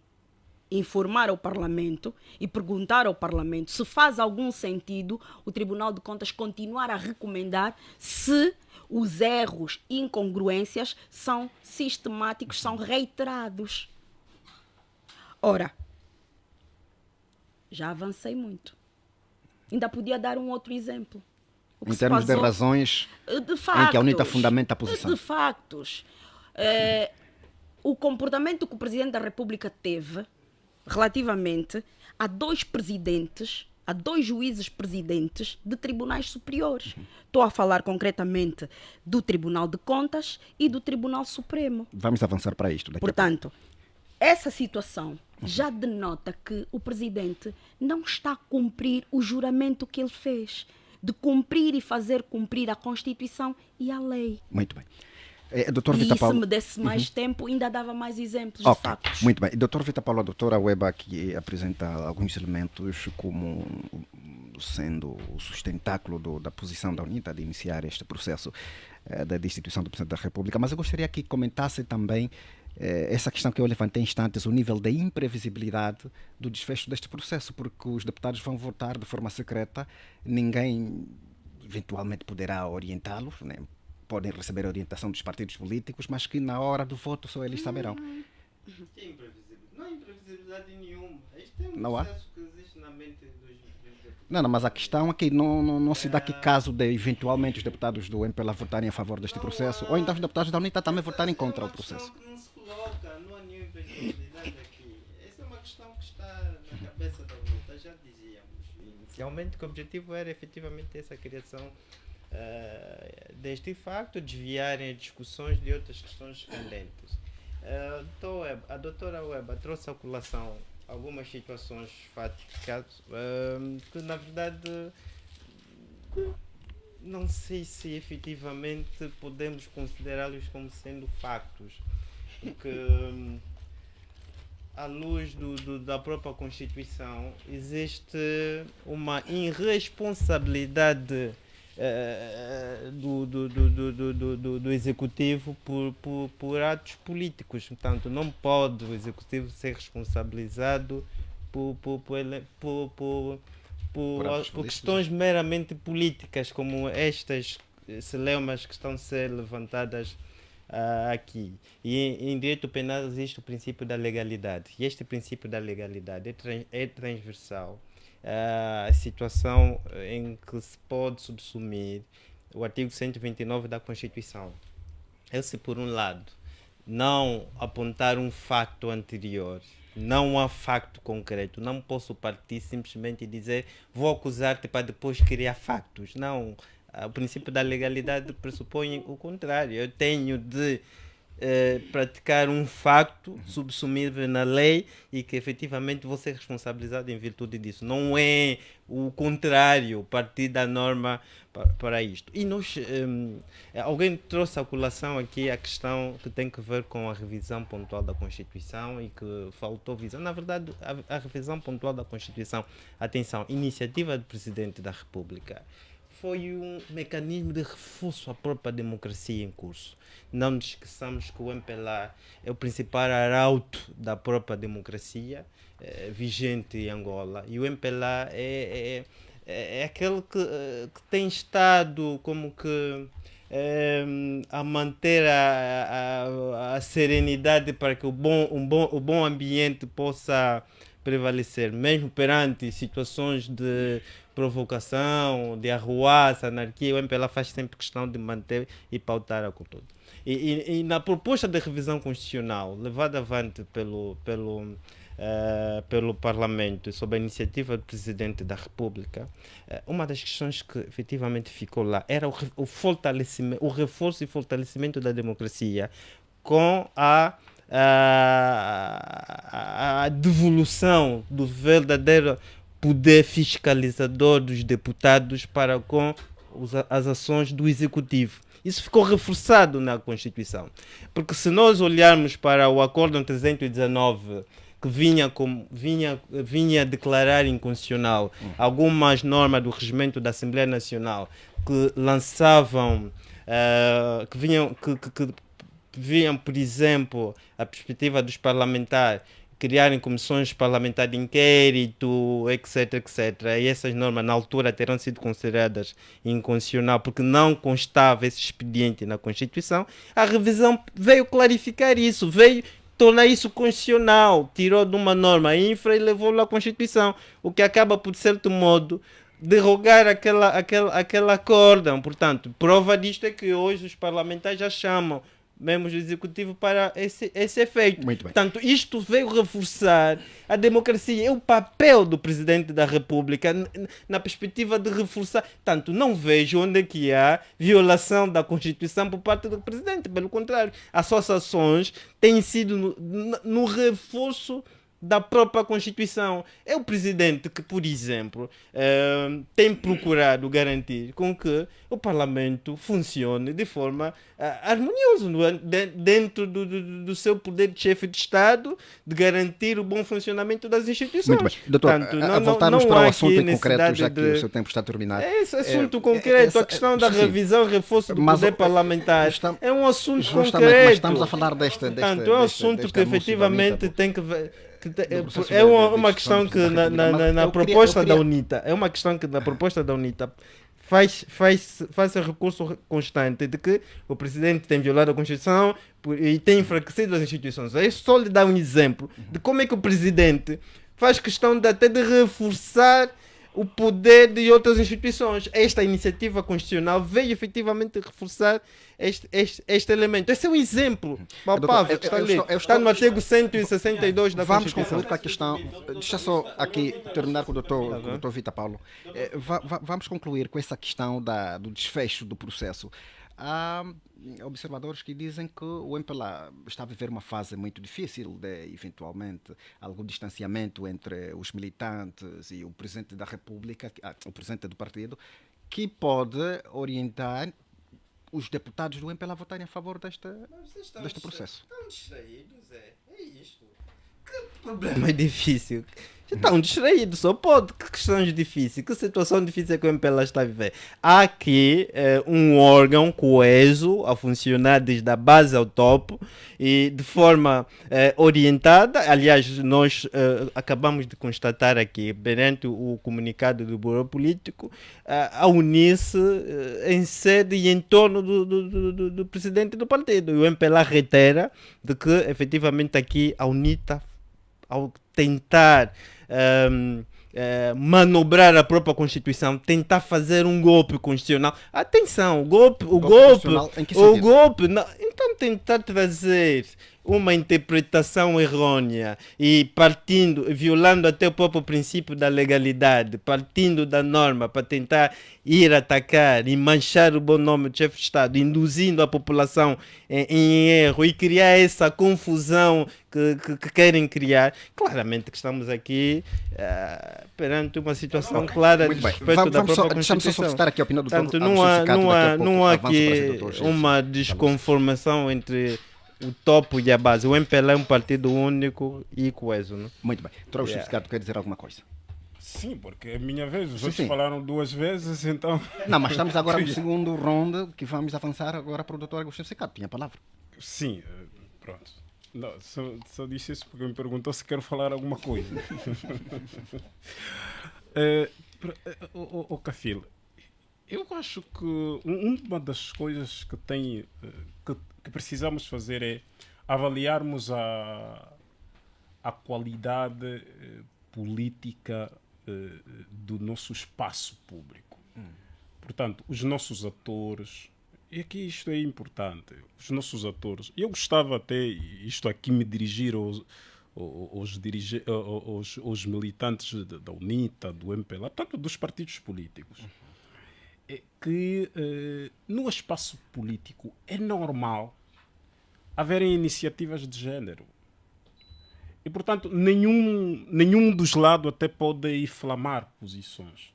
informar ao Parlamento e perguntar ao Parlamento se faz algum sentido o Tribunal de Contas continuar a recomendar se os erros e incongruências são sistemáticos, são reiterados. Ora, já avancei muito. Ainda podia dar um outro exemplo. O que Em se termos de passou- razões de em que a UNITA factos, fundamenta a posição. De factos. O comportamento que o Presidente da República teve relativamente a dois presidentes, a dois juízes presidentes de tribunais superiores. Estou a falar concretamente do Tribunal de Contas e do Tribunal Supremo. Vamos avançar para isto daqui a pouco. Portanto, essa situação já denota que o Presidente não está a cumprir o juramento que ele fez, de cumprir e fazer cumprir a Constituição e a lei. Muito bem. Dr. E Vita se Paulo. me desse mais tempo, ainda dava mais exemplos de Ok, fatos. muito bem. Dr. Vita Paulo, a doutora Weba aqui apresenta alguns elementos como sendo o sustentáculo da posição da UNITA de iniciar este processo da destituição do Presidente da República, mas eu gostaria que comentasse também essa questão que eu levantei em instantes, o nível de imprevisibilidade do desfecho deste processo, porque os deputados vão votar de forma secreta, ninguém eventualmente poderá orientá-los, né? Podem receber a orientação dos partidos políticos, mas que na hora do voto só eles saberão. Não há imprevisibilidade nenhuma. Isto é um Não há? processo que existe na mente dos deputados. Não, mas a questão é que não se dá aqui caso de eventualmente os deputados do MPLA votarem a favor deste processo, ou então os deputados da UNITA também votarem contra o processo. É uma questão que não se coloca, não há nenhuma imprevisibilidade aqui. Essa é uma questão que está na cabeça da UNITA, já dizíamos. Inicialmente que o objetivo era efetivamente essa criação deste facto, desviarem as discussões de outras questões candentes. A doutora Weba trouxe à colação algumas situações fáticas que na verdade não sei se efetivamente podemos considerá-los como sendo factos, porque à luz da própria Constituição existe uma irresponsabilidade do Executivo por atos políticos. Portanto, não pode o Executivo ser responsabilizado por questões meramente políticas, como estas celeumas que estão a ser levantadas aqui. E em direito penal existe o princípio da legalidade. E este princípio da legalidade é transversal a situação em que se pode subsumir o artigo 129 da Constituição. Se por um lado não apontar um facto anterior, não há facto concreto, não posso partir simplesmente e dizer vou acusar-te para depois criar factos. Não, o princípio da legalidade pressupõe o contrário. Eu tenho de praticar um facto subsumível na lei e que efetivamente vou ser responsabilizado em virtude disso. Não é o contrário, partir da norma para isto. E nós, alguém trouxe à colação aqui a questão que tem que ver com a revisão pontual da Constituição e que faltou visão. Na verdade, a revisão pontual da Constituição, atenção, iniciativa do Presidente da República, foi um mecanismo de reforço à própria democracia em curso. Não nos esqueçamos que o MPLA é o principal arauto da própria democracia vigente em Angola. E o MPLA é aquele que tem estado como que a manter a serenidade para que o bom ambiente possa prevalecer, mesmo perante situações de provocação, de arruaça, anarquia. O MPLA faz sempre questão de manter e pautar a cultura. E na proposta de revisão constitucional levada avante pelo Parlamento, sob a iniciativa do Presidente da República, uma das questões que efetivamente ficou lá era o fortalecimento, o reforço e fortalecimento da democracia com a devolução do verdadeiro poder fiscalizador dos deputados para com as ações do Executivo. Isso ficou reforçado na Constituição. Porque se nós olharmos para o Acórdão 319, que vinha declarar inconstitucional algumas normas do regimento da Assembleia Nacional que lançavam, que viam, por exemplo, a perspectiva dos parlamentares criarem comissões parlamentares de inquérito, etc, etc. E essas normas, na altura, terão sido consideradas inconstitucional porque não constava esse expediente na Constituição. A revisão veio clarificar isso, veio tornar isso constitucional, tirou de uma norma infra e levou-la à Constituição, o que acaba, por certo modo, derrogar aquela acórdão. Portanto, prova disto é que hoje os parlamentares já chamam membros do Executivo para esse efeito. Muito bem. Portanto, isto veio reforçar a democracia. É o papel do Presidente da República na perspectiva de reforçar. Tanto não vejo onde é que há violação da Constituição por parte do Presidente. Pelo contrário, as suas ações têm sido no reforço da própria Constituição. É o Presidente que, por exemplo, tem procurado garantir com que o Parlamento funcione de forma harmoniosa dentro do seu poder de chefe de Estado, de garantir o bom funcionamento das instituições. Muito bem. Doutor, Portanto, a voltarmos para o assunto em concreto, já que de... o seu tempo está terminado. Esse assunto concreto, a questão da revisão e reforço do poder parlamentar, é um assunto justamente, concreto. mas estamos a falar Portanto, é um assunto que efetivamente tem que ver. É uma questão que na proposta da UNITA, é uma questão que na proposta da UNITA faz recurso constante de que o Presidente tem violado a Constituição e tem enfraquecido as instituições. É só lhe dar um exemplo de como é que o Presidente faz questão até de reforçar o poder de outras instituições. Esta iniciativa constitucional veio efetivamente reforçar este elemento. Esse é um exemplo palpável que está ali. Está no artigo 162 da Vamos Constituição. concluir com a questão. Deixa só aqui terminar com o doutor Vitor Paulo. Vamos concluir com essa questão do desfecho do processo. Há observadores que dizem que o MPLA está a viver uma fase muito difícil de, eventualmente, algum distanciamento entre os militantes e o Presidente da República, o Presidente do partido, que pode orientar os deputados do MPLA a votarem a favor deste processo. Estão distraídos, é isto. Que problema difícil. Já estão distraídos, só pode. Que questões difíceis, que situação difícil é que o MPLA está a viver. Há aqui um órgão coeso a funcionar desde a base ao topo e de forma orientada. Aliás, nós acabamos de constatar aqui, perante o comunicado do Bureau Político, a unir-se em sede e em torno do presidente do partido. E o MPLA reitera de que, efetivamente, aqui a UNITA, ao tentar manobrar a própria Constituição, tentar fazer um golpe constitucional. Atenção, o golpe, Em que sentido? não, então tentar trazer uma interpretação errônea e violando até o próprio princípio da legalidade, partindo da norma para tentar ir atacar e manchar o bom nome do chefe de Estado, induzindo a população em erro e criar essa confusão que querem criar. Claramente que estamos aqui perante uma situação clara de respeito da própria Constituição. Deixa-me só citar aqui a opinião do Portanto, doutor. não há aqui uma desconformação entre o topo e a base. O MPLA é um partido único e coeso, não? Muito bem. Doutor Justificado, quer dizer alguma coisa? Sim, porque é a minha vez. Os outros sim. falaram 2 vezes, então... Não, mas estamos agora no segundo round, que vamos avançar agora para o doutor Agostinho Secato. Tinha a palavra. Sim, pronto. Não, só disse isso porque me perguntou se quero falar alguma coisa. O Cafil, Eu acho que uma das coisas que que precisamos fazer é avaliarmos a qualidade política do nosso espaço público. Portanto, os nossos atores, e aqui isto é importante, os nossos atores, eu gostava até, isto aqui, me dirigir aos militantes da UNITA, do MPLA, portanto, dos partidos políticos, é que no espaço político é normal haverem iniciativas de género. E, portanto, nenhum dos lados até pode inflamar posições.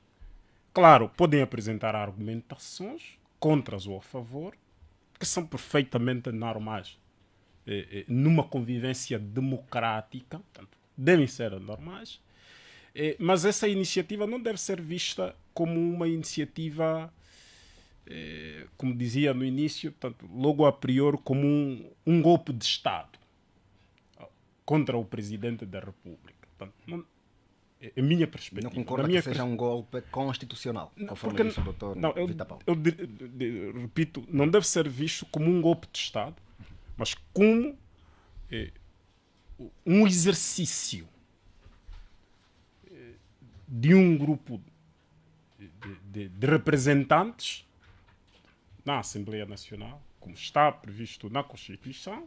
Claro, podem apresentar argumentações contras ou a favor, que são perfeitamente normais. Numa convivência democrática, portanto, devem ser normais, mas essa iniciativa não deve ser vista como uma iniciativa, como dizia no início, portanto, logo a priori, como um golpe de Estado contra o Presidente da República. Portanto, é a minha perspectiva. Não concorda que seja um golpe constitucional, conforme disse o doutor Vitor Paulo? Eu repito, não deve ser visto como um golpe de Estado, mas como um exercício de um grupo de representantes na Assembleia Nacional, como está previsto na Constituição,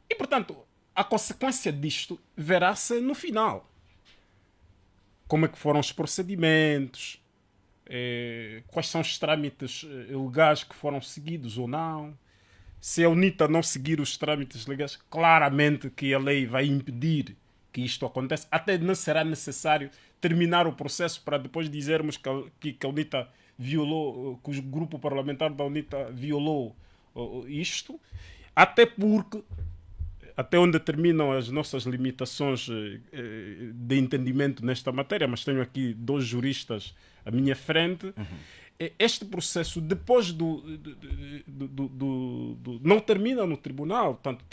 e, portanto, a consequência disto verá-se no final. Como é que foram os procedimentos, quais são os trâmites legais que foram seguidos ou não. Se a UNITA não seguir os trâmites legais, claramente que a lei vai impedir que isto aconteça. Até não será necessário terminar o processo para depois dizermos que a UNITA violou, que o grupo parlamentar da UNITA violou isto. Até porque, até onde terminam as nossas limitações de entendimento nesta matéria, mas tenho aqui 2 juristas à minha frente, este processo, depois não termina no tribunal, portanto,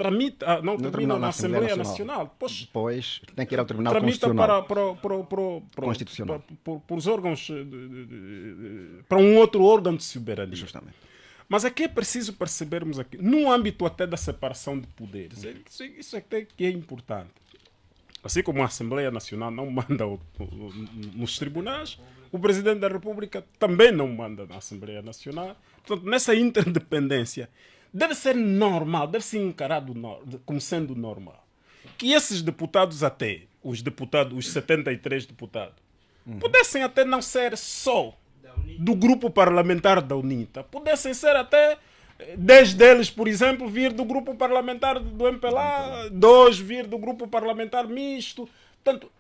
não termina na Assembleia Nacional. Depois tem que ir ao Tribunal tramita Constitucional. Constitucional. Para os órgãos, para um outro órgão de soberania. Justamente. Mas aqui é preciso percebermos aqui, no âmbito até da separação de poderes, isso até que é importante. Assim como a Assembleia Nacional não manda nos tribunais, o Presidente da República também não manda na Assembleia Nacional. Portanto, nessa interdependência, deve ser normal, deve ser encarado como sendo normal. Que esses deputados até, os 73 deputados, pudessem até não ser só do grupo parlamentar da UNITA, pudessem ser até 10 deles, por exemplo, vir do grupo parlamentar do MPLA, 2 vir do grupo parlamentar misto. Portanto,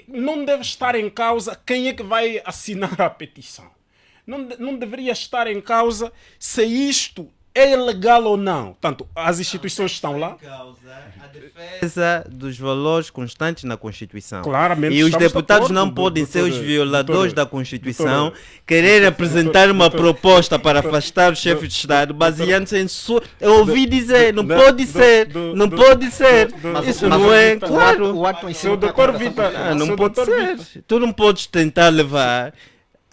não deve estar em causa quem é que vai assinar a petição. Não deveria estar em causa se isto é legal ou não. Portanto, as instituições estão lá. A defesa dos valores constantes na Constituição. Claramente, e os estamos deputados de acordo, não podem ser os violadores da Constituição, doutor, querer apresentar uma proposta para afastar o chefe de Estado, baseando-se em sua... Eu ouvi dizer, não pode ser, não pode ser. Isso não é claro. O ato em si O doutor Vitor, Não pode ser. Tu não podes tentar levar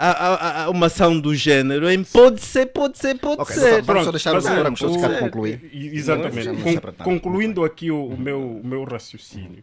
a uma ação do género em pode ser. Vamos só deixar o doutor Agostinho Secato concluir. Exatamente. Concluindo aqui o meu raciocínio,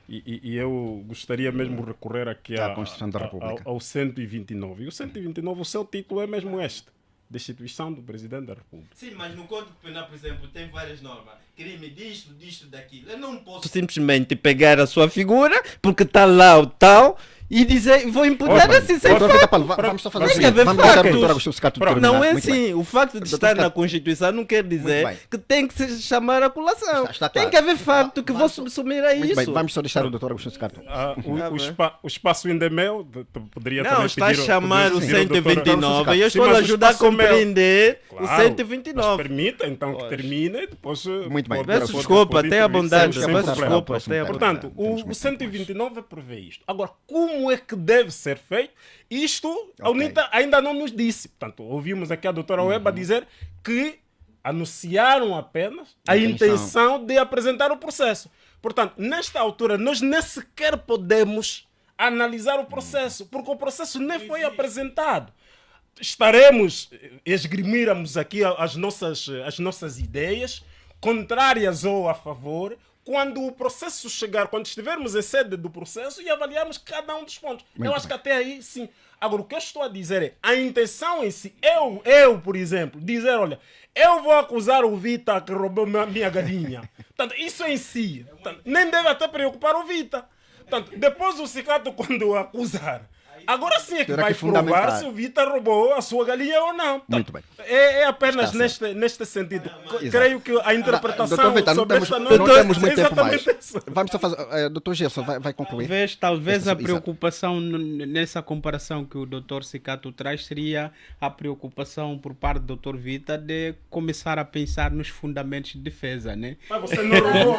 e eu gostaria mesmo de recorrer aqui à Constituição da República, ao 129. E o 129, o seu título é mesmo este: Destituição do Presidente da República. Sim, mas no Código Penal, por exemplo, tem várias normas. Crime disto, daquilo. Eu não posso simplesmente pegar a sua figura, porque está lá o tal, e dizer, vou imputar assim sem fato. Vamos só fazer Tem o que seguinte, haver vamos deixar o factos. doutor Agostinho Secato terminar. Não é Muito bem. assim. O facto de estar na Constituição não quer dizer que tem que se chamar a colação. Está Tem claro. que haver facto que vou subsumir a Muito isso. bem, vamos só deixar o doutor Agostinho Secato. O espaço ainda é meu, poderia Não, também está a pedir chamar o pedir ao doutor 129 e eu Sim, estou a mas o ajudar a espaço é meu. compreender o Claro, mas 129. permita então que termine e depois... Muito bem. pode- Peço pode- desculpa, pode tenha intervir bondade. sem Peço problema. desculpa, tenha bondade. Portanto, o 129 prevê isto. Agora, como é que deve ser feito? Isto a UNITA ainda não nos disse. Portanto, ouvimos aqui a doutora Weba dizer que anunciaram apenas a intenção de apresentar o processo. Portanto, nesta altura, nós nem sequer podemos analisar o processo, porque o processo nem foi apresentado. Estaremos, esgrimirmos aqui as nossas ideias, contrárias ou a favor, quando o processo chegar, quando estivermos em sede do processo e avaliarmos cada um dos pontos. Eu acho que até aí, sim. Agora, o que eu estou a dizer é, a intenção em si, eu, por exemplo, dizer, olha, eu vou acusar o Vita que roubou minha galinha. Portanto, isso em si, nem deve até preocupar o Vita. Portanto, depois o sindicato, quando o acusar, agora sim é que vai provar se o Vita roubou a sua galinha ou não. Muito bem. É apenas neste sentido. Creio que a interpretação Doutor Vita, sobre não esta temos muito é tempo mais. exatamente essa. Vamos só fazer. Doutor Gerson, vai concluir. Talvez a Exato. preocupação nessa comparação que o Dr. Cicato traz seria a preocupação por parte do Dr. Vita de começar a pensar nos fundamentos de defesa, né? Mas você não roubou.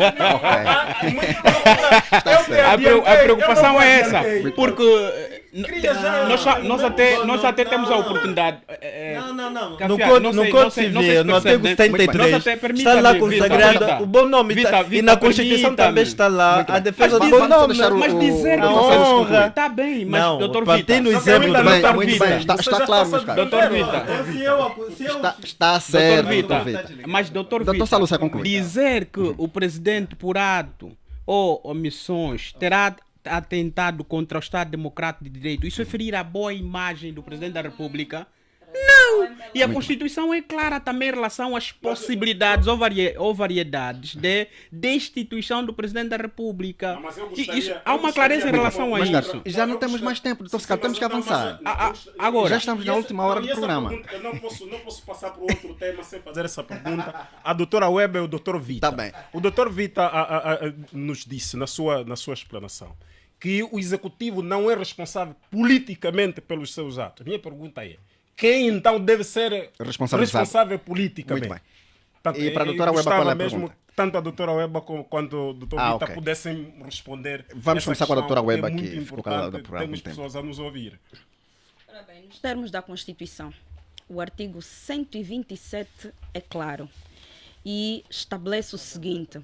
A preocupação é essa, porque nós até temos a oportunidade. Não. Café, No sei Código se Civil, no percebe, artigo né? 73, Nós até está lá permita-me, consagrado Vita, o bom nome. Vita, E na Constituição permita-me. também está lá Muito a bem. defesa do Mas bom vamos nome. deixar Mas dizer o que Conselho honra, concluir. está bem, mas Não, Dr. partindo Vita, do exemplo ainda do não Bem, está muito Vita. bem. Está claro, meus caros. Dr. Vita. Está certo, Dr. Vita, Dr. Vita. mas Dr. Dr. Vita, Salus, a concluir. dizer que o presidente por ato ou omissões terá atentado contra o Estado Democrático de Direito, isso é ferir a boa imagem do presidente da República? Não! E a Constituição é clara também em relação às possibilidades ou variedades de destituição do presidente da República. Mas eu E gostaria- isso, há uma clareza em relação a Mas, isso. cara, já não temos mais tempo, doutor Cicato, temos que avançar. Agora, Já estamos na última hora do programa. Eu não posso passar para outro tema sem fazer essa pergunta. A doutora Weber e o doutor Vita. Tá bem. O doutor Vita nos disse na sua explanação que o executivo não é responsável politicamente pelos seus atos. Minha pergunta é, quem então deve ser Responsabilizado. responsável politicamente? Muito bem. Portanto, E para a eu doutora Weber, gostava qual é a mesmo pergunta? tanto a doutora Weber quanto o doutor Vita ok. pudessem responder. Vamos essa começar com a doutora questão, Weber, é que muito ficou calada importante, por algum temos tempo. pessoas a nos ouvir. Ora bem, nos termos da Constituição, o artigo 127 é claro e estabelece o seguinte: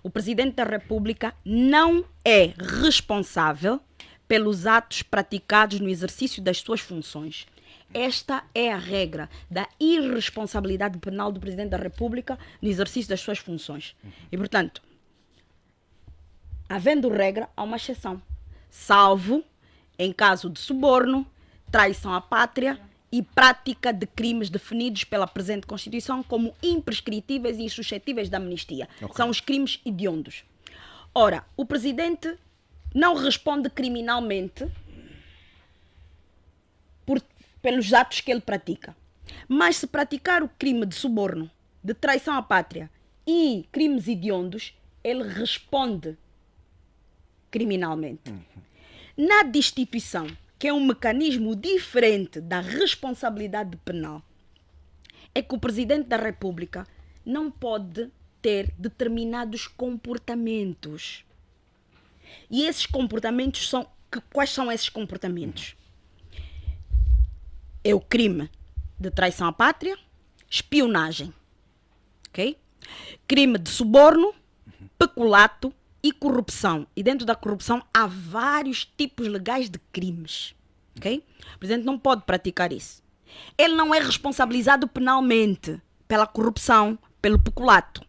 o Presidente da República não é responsável pelos atos praticados no exercício das suas funções. Esta é a regra da irresponsabilidade penal do Presidente da República no exercício das suas funções. E, portanto, havendo regra, há uma exceção. Salvo em caso de suborno, traição à pátria e prática de crimes definidos pela presente Constituição como imprescritíveis e insuscetíveis de amnistia. Ok. São os crimes hediondos. Ora, o Presidente não responde criminalmente pelos atos que ele pratica. Mas se praticar o crime de suborno, de traição à pátria e crimes hediondos, ele responde criminalmente. Na destituição, que é um mecanismo diferente da responsabilidade penal, é que o Presidente da República não pode ter determinados comportamentos. E esses comportamentos são... Quais são esses comportamentos? É o crime de traição à pátria, espionagem, ok? Crime de suborno, peculato e corrupção. E dentro da corrupção há vários tipos legais de crimes, ok? O Presidente não pode praticar isso. Ele não é responsabilizado penalmente pela corrupção, pelo peculato,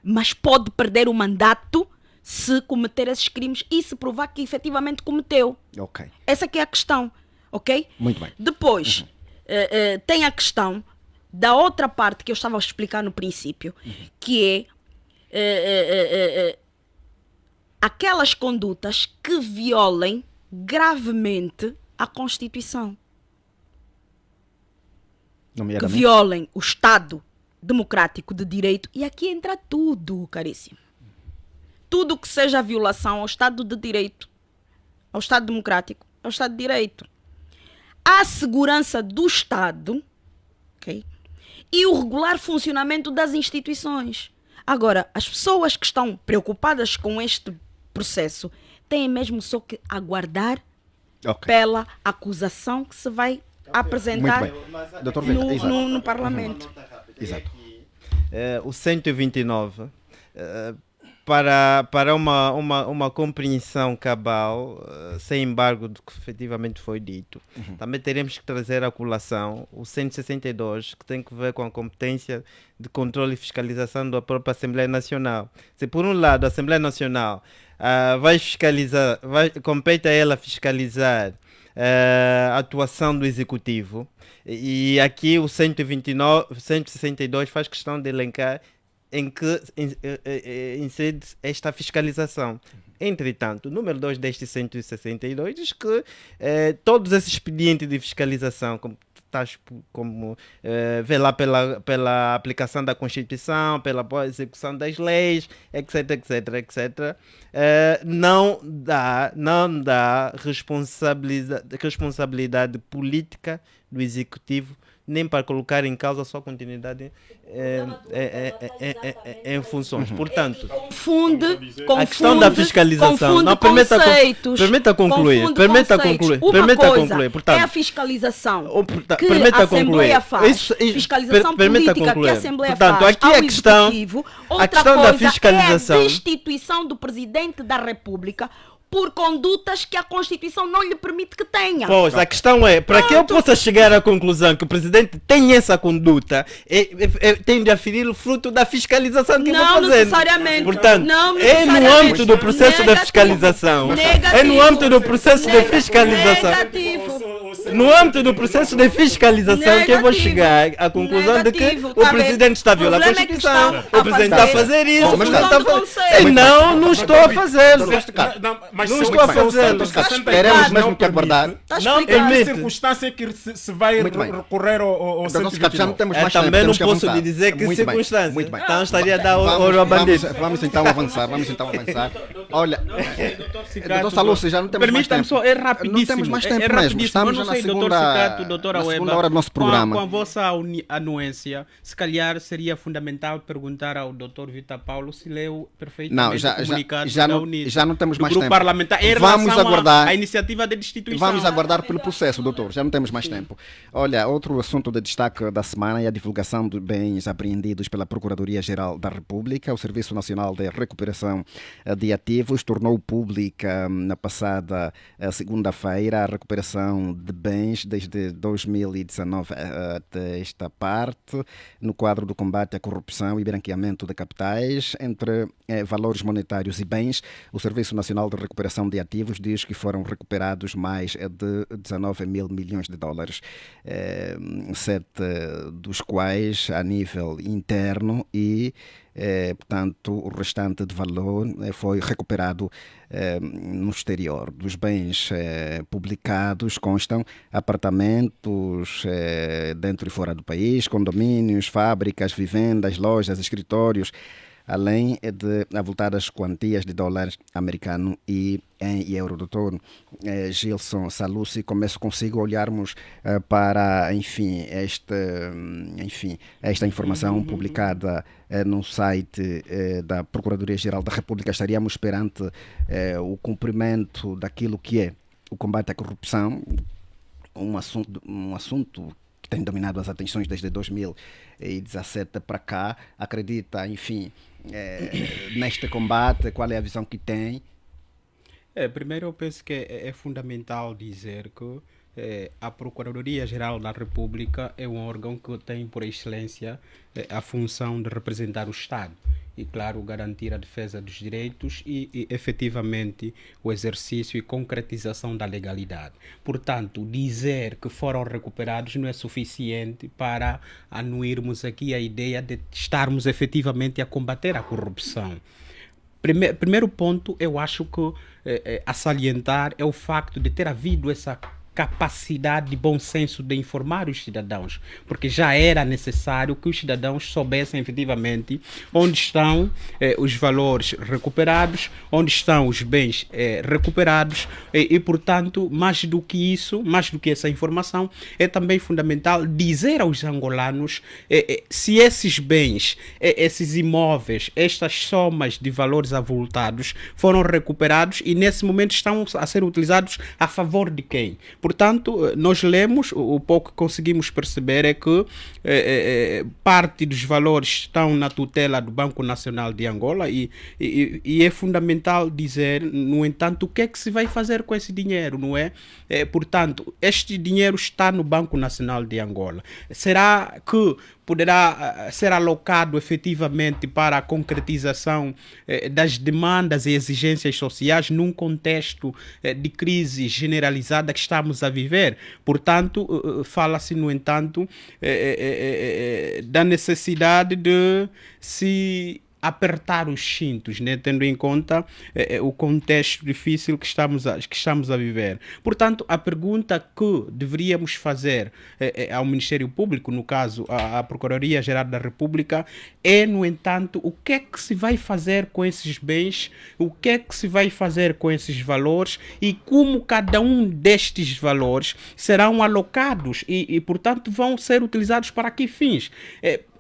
mas pode perder o mandato se cometer esses crimes e se provar que efetivamente cometeu. Ok. Essa que é a questão, ok? Muito bem. Depois, tem a questão da outra parte que eu estava a explicar no princípio, que é aquelas condutas que violem gravemente a Constituição, que Nomeadamente. violem o Estado democrático de direito, e aqui entra tudo, caríssimo. Tudo que seja violação ao Estado de direito, ao Estado democrático, ao Estado de direito, à segurança do Estado, ok? E o regular funcionamento das instituições. Agora, as pessoas que estão preocupadas com este processo têm mesmo só que aguardar Ok. pela acusação que se vai apresentar Muito bem. Doutor Vita, exato. no Parlamento. Exato. O 129 para uma compreensão cabal, sem embargo do que efetivamente foi dito, também teremos que trazer à colação o 162, que tem que ver com a competência de controle e fiscalização da própria Assembleia Nacional. Se por um lado a Assembleia Nacional vai fiscalizar, compete a ela fiscalizar a atuação do Executivo, e aqui o 162 faz questão de elencar em que incide esta fiscalização. Entretanto, o número 2 deste 162 diz que todos esses expedientes de fiscalização, como velar pela aplicação da Constituição, pela boa execução das leis, etc, não dá responsabilidade política do Executivo, nem para colocar em causa a sua continuidade em funções. Portanto, a questão da fiscalização, não, permita concluir. Portanto, é a fiscalização que permita a Assembleia faz, fiscalização política que a Assembleia faz aqui ao a questão, Executivo. Outra questão coisa da fiscalização é a destituição do Presidente da República por condutas que a Constituição não lhe permite que tenha. Pois, a questão é, para que eu possa chegar à conclusão que o Presidente tem essa conduta, tem de aferir o fruto da fiscalização que não vou fazendo. Necessariamente. Portanto, não é no âmbito do processo da fiscalização. É no âmbito do processo de fiscalização. No âmbito do processo de fiscalização que eu vou chegar à conclusão de que o Presidente está a violar a Constituição, o Presidente está a fazer isso, o Presidente está a fazer... Não estou a fazer. Não estou a fazer. Queremos mesmo que aguardar. Não permite. Circunstância que se vai recorrer ao 129. Também não posso lhe dizer que circunstância. Então estaria a dar ouro a bandido. Vamos então avançar. Olha, doutor Salus, já não temos mais tempo. Permita-me só, é rapidíssimo. Não temos mais tempo mesmo. Estamos já na segunda hora do nosso programa. Com a vossa anuência, se calhar seria fundamental perguntar ao Dr. Vitor Paulo se leu perfeitamente o comunicado da Unis, já não temos do mais grupo tempo. parlamentar em Vamos relação aguardar. à iniciativa de destituição. Vamos aguardar pelo processo, doutor. Já não temos mais tempo. Olha, outro assunto de destaque da semana é a divulgação de bens apreendidos pela Procuradoria-Geral da República. O Serviço Nacional de Recuperação de Ativos tornou pública na passada segunda-feira a recuperação de bens desde 2019 até esta parte, no quadro do combate à corrupção e branqueamento de capitais. Entre valores monetários e bens, o Serviço Nacional de Recuperação de Ativos diz que foram recuperados mais de 19 mil milhões de dólares, 7 dos quais a nível interno e, portanto, o restante de valor foi recuperado no exterior. Dos bens publicados constam apartamentos dentro e fora do país, condomínios, fábricas, vivendas, lojas, escritórios, além de avultadas quantias de dólares americano e em euro. Doutor Gilson Salusi, começo consigo olharmos para, esta informação publicada no site da Procuradoria-Geral da República. Estaríamos perante o cumprimento daquilo que é o combate à corrupção, um assunto que tem dominado as atenções desde 2017 para cá. Acredita, neste combate? Qual é a visão que tem? Primeiro, eu penso que é fundamental dizer que a Procuradoria-Geral da República é um órgão que tem, por excelência, a função de representar o Estado e, claro, garantir a defesa dos direitos e efetivamente, o exercício e concretização da legalidade. Portanto, dizer que foram recuperados não é suficiente para anuirmos aqui a ideia de estarmos efetivamente a combater a corrupção. Primeiro ponto, eu acho que a salientar é o facto de ter havido essa capacidade de bom senso de informar os cidadãos, porque já era necessário que os cidadãos soubessem efetivamente onde estão os valores recuperados, onde estão os bens recuperados e, portanto, mais do que essa informação, é também fundamental dizer aos angolanos se esses bens, esses imóveis, estas somas de valores avultados foram recuperados e nesse momento estão a ser utilizados a favor de quem? Portanto, nós lemos, o pouco que conseguimos perceber é que parte dos valores estão na tutela do Banco Nacional de Angola e é fundamental dizer, no entanto, o que é que se vai fazer com esse dinheiro, não é? Portanto, este dinheiro está no Banco Nacional de Angola. Será que poderá ser alocado efetivamente para a concretização das demandas e exigências sociais num contexto de crise generalizada que estamos a viver? Portanto, fala-se, no entanto, da necessidade de se apertar os cintos, né? Tendo em conta o contexto difícil que estamos a viver. Portanto, a pergunta que deveríamos fazer ao Ministério Público, no caso à Procuradoria-Geral da República, é, no entanto, o que é que se vai fazer com esses bens, o que é que se vai fazer com esses valores e como cada um destes valores serão alocados e portanto, vão ser utilizados para que fins?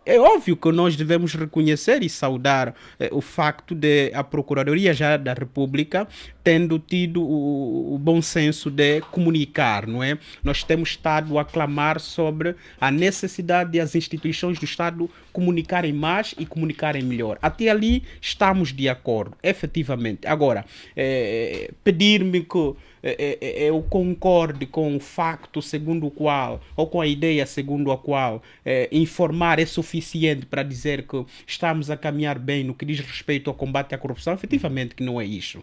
É óbvio que nós devemos reconhecer e saudar o facto de a Procuradoria-Geral da República tendo tido o bom senso de comunicar, não é? Nós temos estado a clamar sobre a necessidade de as instituições do Estado comunicarem mais e comunicarem melhor. Até ali estamos de acordo, efetivamente. Agora, pedir-me que eu concorde com o facto segundo o qual, ou com a ideia segundo a qual informar é suficiente para dizer que estamos a caminhar bem no que diz respeito ao combate à corrupção, efetivamente que não é isso.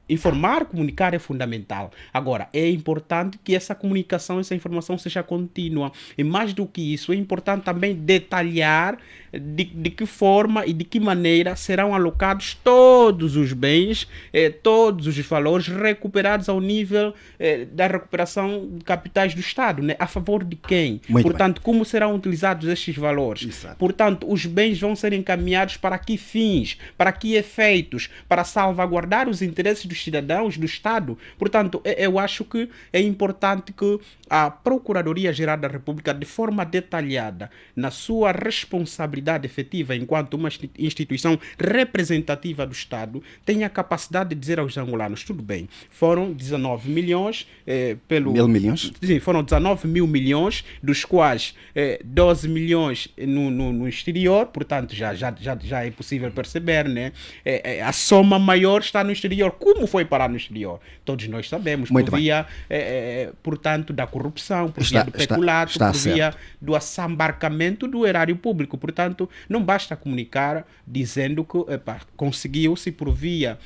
Informar, comunicar é fundamental. Agora, é importante que essa comunicação, essa informação seja contínua. E mais do que isso, é importante também detalhar de que forma e de que maneira serão alocados todos os bens, todos os valores recuperados ao nível da recuperação de capitais do Estado, né? A favor de quem? Portanto, como serão utilizados estes valores? Exato. Portanto, os bens vão ser encaminhados para que fins? Para que efeitos? Para salvaguardar os interesses dos cidadãos, do Estado. Portanto, eu acho que é importante que a Procuradoria-Geral da República, de forma detalhada, na sua responsabilidade efetiva enquanto uma instituição representativa do Estado, tenha a capacidade de dizer aos angolanos, tudo bem, foram 19 milhões Mil milhões? Sim, foram 19 mil milhões, dos quais 12 milhões no exterior, portanto já é possível perceber, né? A soma maior está no exterior. Como foi parar no exterior? Todos nós sabemos, por via, portanto, da corrupção, por via do peculato, por via do assambarcamento do erário público. Portanto, não basta comunicar dizendo que conseguiu-se por via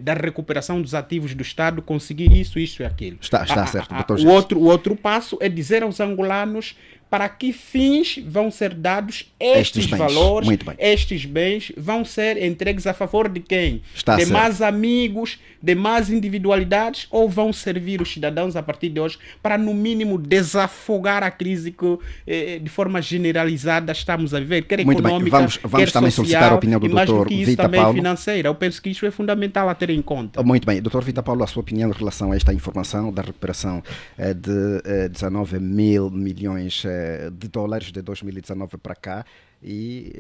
da recuperação dos ativos do Estado, conseguir isso e aquilo. Está certo, doutor. O outro passo é dizer aos angolanos para que fins vão ser dados estes valores, estes bens vão ser entregues a favor de quem? De mais amigos, de mais individualidades, ou vão servir os cidadãos a partir de hoje para, no mínimo, desafogar a crise que, de forma generalizada, estamos a viver, quer econômica, vamos quer também social, solicitar a opinião do Dr. Vita também Paulo. Financeira. Eu penso que isso é fundamental a ter em conta. Muito bem. Dr. Vita Paulo, a sua opinião em relação a esta informação da recuperação de 19 mil milhões de dólares de 2019 para cá e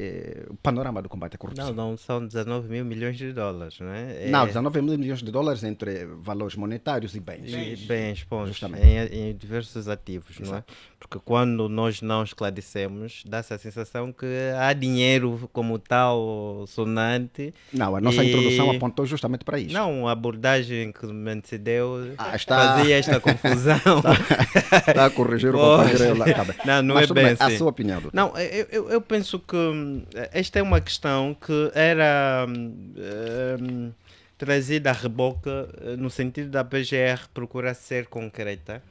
o panorama do combate à corrupção? Não são 19 mil milhões de dólares, não é? Não, 19 mil milhões de dólares entre valores monetários e bens. Bens, justamente. Em diversos ativos, não é? Porque quando nós não esclarecemos, dá-se a sensação que há dinheiro como tal sonante. Não, a nossa introdução apontou justamente para isso. Não, a abordagem que me antecedeu está fazia esta confusão. Está a corrigir o companheiro lá. Não Mas, é bem a assim. sua opinião, doutor? Não, eu penso que esta é uma questão que era trazida a reboque no sentido da PGR procurar ser concreta,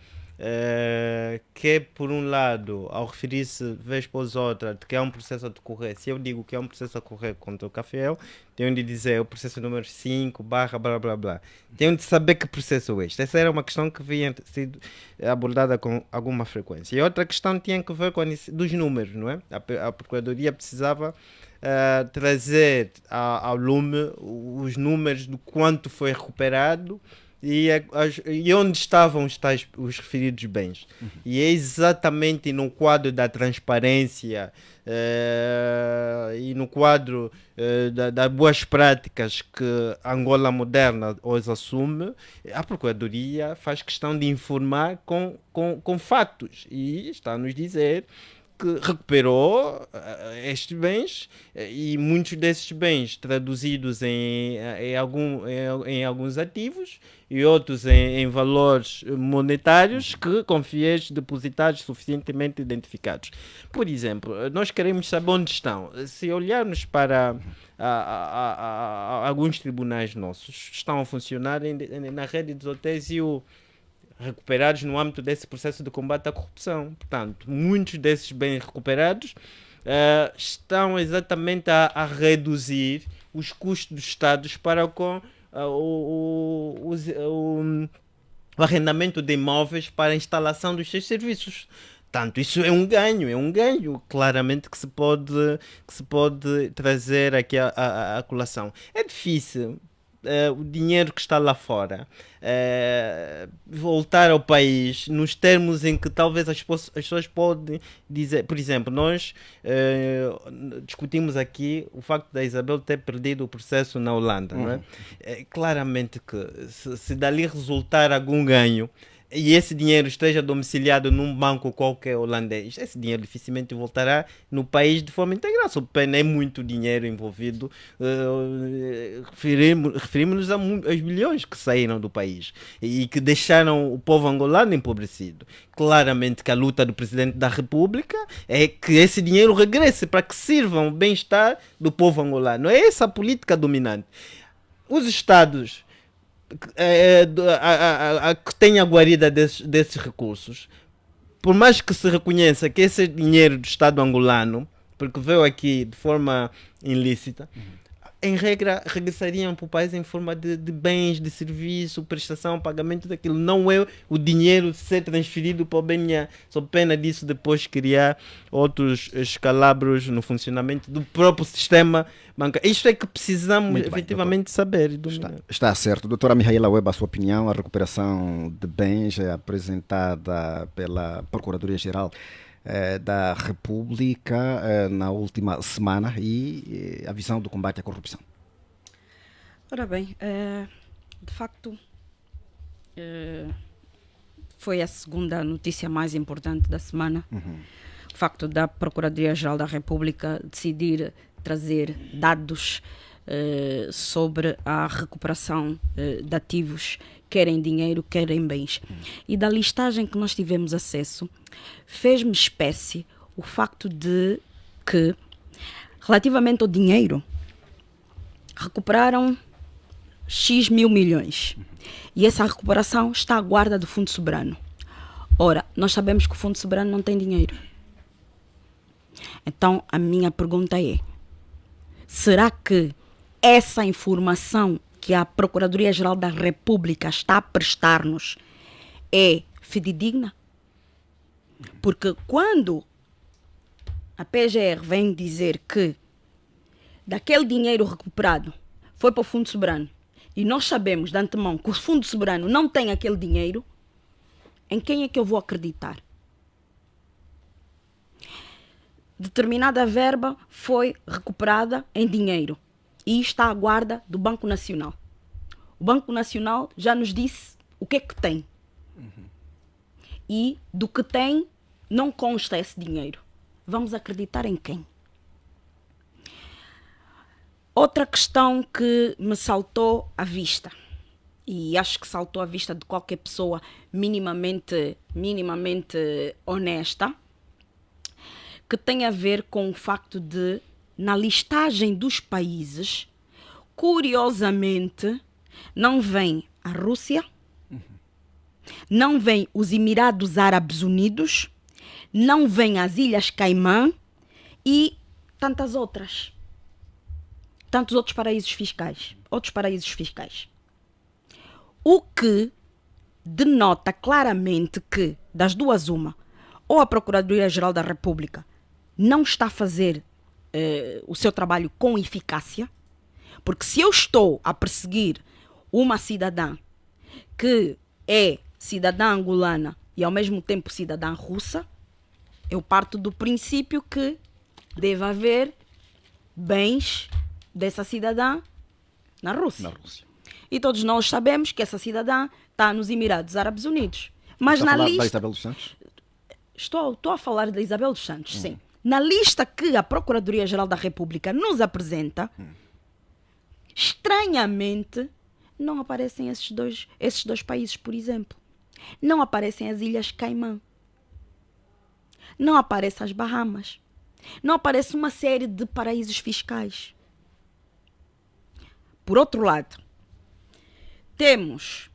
que por um lado, ao referir-se vez após outra de que é um processo a decorrer, se eu digo que é um processo a decorrer contra o Cafiel, tenho de dizer o processo número 5, blá blá blá. Tenho de saber que processo é este. Essa era uma questão que vinha sido abordada com alguma frequência. E outra questão tinha que ver com dos números, não é? A Procuradoria precisava trazer ao lume os números do quanto foi recuperado e onde estavam os referidos bens. E é exatamente no quadro da transparência e no quadro das boas práticas que a Angola moderna os assume, a Procuradoria faz questão de informar com fatos e está a nos dizer que recuperou estes bens e muitos desses bens traduzidos em alguns ativos e outros em valores monetários que com fiéis depositados suficientemente identificados. Por exemplo, nós queremos saber onde estão. Se olharmos para alguns tribunais nossos, estão a funcionar na rede dos hotéis e recuperados no âmbito desse processo de combate à corrupção. Portanto, muitos desses bens recuperados estão exatamente a reduzir os custos dos Estados para com o arrendamento de imóveis para a instalação dos seus serviços. Portanto, isso é um ganho claramente que se pode trazer aqui à colação. É difícil o dinheiro que está lá fora voltar ao país nos termos em que talvez as pessoas podem dizer. Por exemplo, nós discutimos aqui o facto da Isabel ter perdido o processo na Holanda, não é? Claramente que se dali resultar algum ganho e esse dinheiro esteja domiciliado num banco qualquer holandês, esse dinheiro dificilmente voltará no país de forma integral. Sob pena é muito dinheiro envolvido. Referimos-nos aos milhões que saíram do país e que deixaram o povo angolano empobrecido. Claramente que a luta do Presidente da República é que esse dinheiro regresse para que sirva ao bem-estar do povo angolano. É essa a política dominante. Os Estados que tem a guarida desses recursos, por mais que se reconheça que esse é dinheiro do Estado angolano, porque veio aqui de forma ilícita, em regra regressariam para o país em forma de bens, de serviço, prestação, pagamento daquilo. Não é o dinheiro ser transferido para o BNA, sob pena disso depois criar outros escalabros no funcionamento do próprio sistema bancário. Isto é que precisamos Muito bem, efetivamente saber e dominar. Está certo. Doutora Mihaela Weba, a sua opinião, a recuperação de bens é apresentada pela Procuradoria-Geral da República na última semana e a visão do combate à corrupção. Ora bem, de facto, foi a segunda notícia mais importante da semana. O facto da Procuradoria-Geral da República decidir trazer dados sobre a recuperação de ativos, quer em dinheiro, quer em bens. E da listagem que nós tivemos acesso, fez-me espécie o facto de que, relativamente ao dinheiro, recuperaram X mil milhões. E essa recuperação está à guarda do Fundo Soberano. Ora, nós sabemos que o Fundo Soberano não tem dinheiro. Então, a minha pergunta é, será que essa informação que a Procuradoria-Geral da República está a prestar-nos é fidedigna? Porque quando a PGR vem dizer que daquele dinheiro recuperado foi para o Fundo Soberano e nós sabemos de antemão que o Fundo Soberano não tem aquele dinheiro, em quem é que eu vou acreditar? Determinada verba foi recuperada em dinheiro e está à guarda do Banco Nacional. O Banco Nacional já nos disse o que é que tem. E do que tem, não consta esse dinheiro. Vamos acreditar em quem? Outra questão que me saltou à vista, e acho que saltou à vista de qualquer pessoa minimamente honesta, que tem a ver com o facto de, na listagem dos países, curiosamente, não vem a Rússia, não vem os Emirados Árabes Unidos, não vem as Ilhas Caimã e tantos outros paraísos fiscais. O que denota claramente que, das duas uma, ou a Procuradoria-Geral da República não está a fazer o seu trabalho com eficácia, porque se eu estou a perseguir uma cidadã que é cidadã angolana e ao mesmo tempo cidadã russa, eu parto do princípio que deve haver bens dessa cidadã na Rússia. Na Rússia. E todos nós sabemos que essa cidadã está nos Emirados Árabes Unidos. Mas Está a na falar da lista... Isabel dos Santos? Estou a falar da Isabel dos Santos, sim. Na lista que a Procuradoria-Geral da República nos apresenta, estranhamente, não aparecem esses dois países, por exemplo. Não aparecem as Ilhas Caimã. Não aparecem as Bahamas. Não aparece uma série de paraísos fiscais. Por outro lado, temos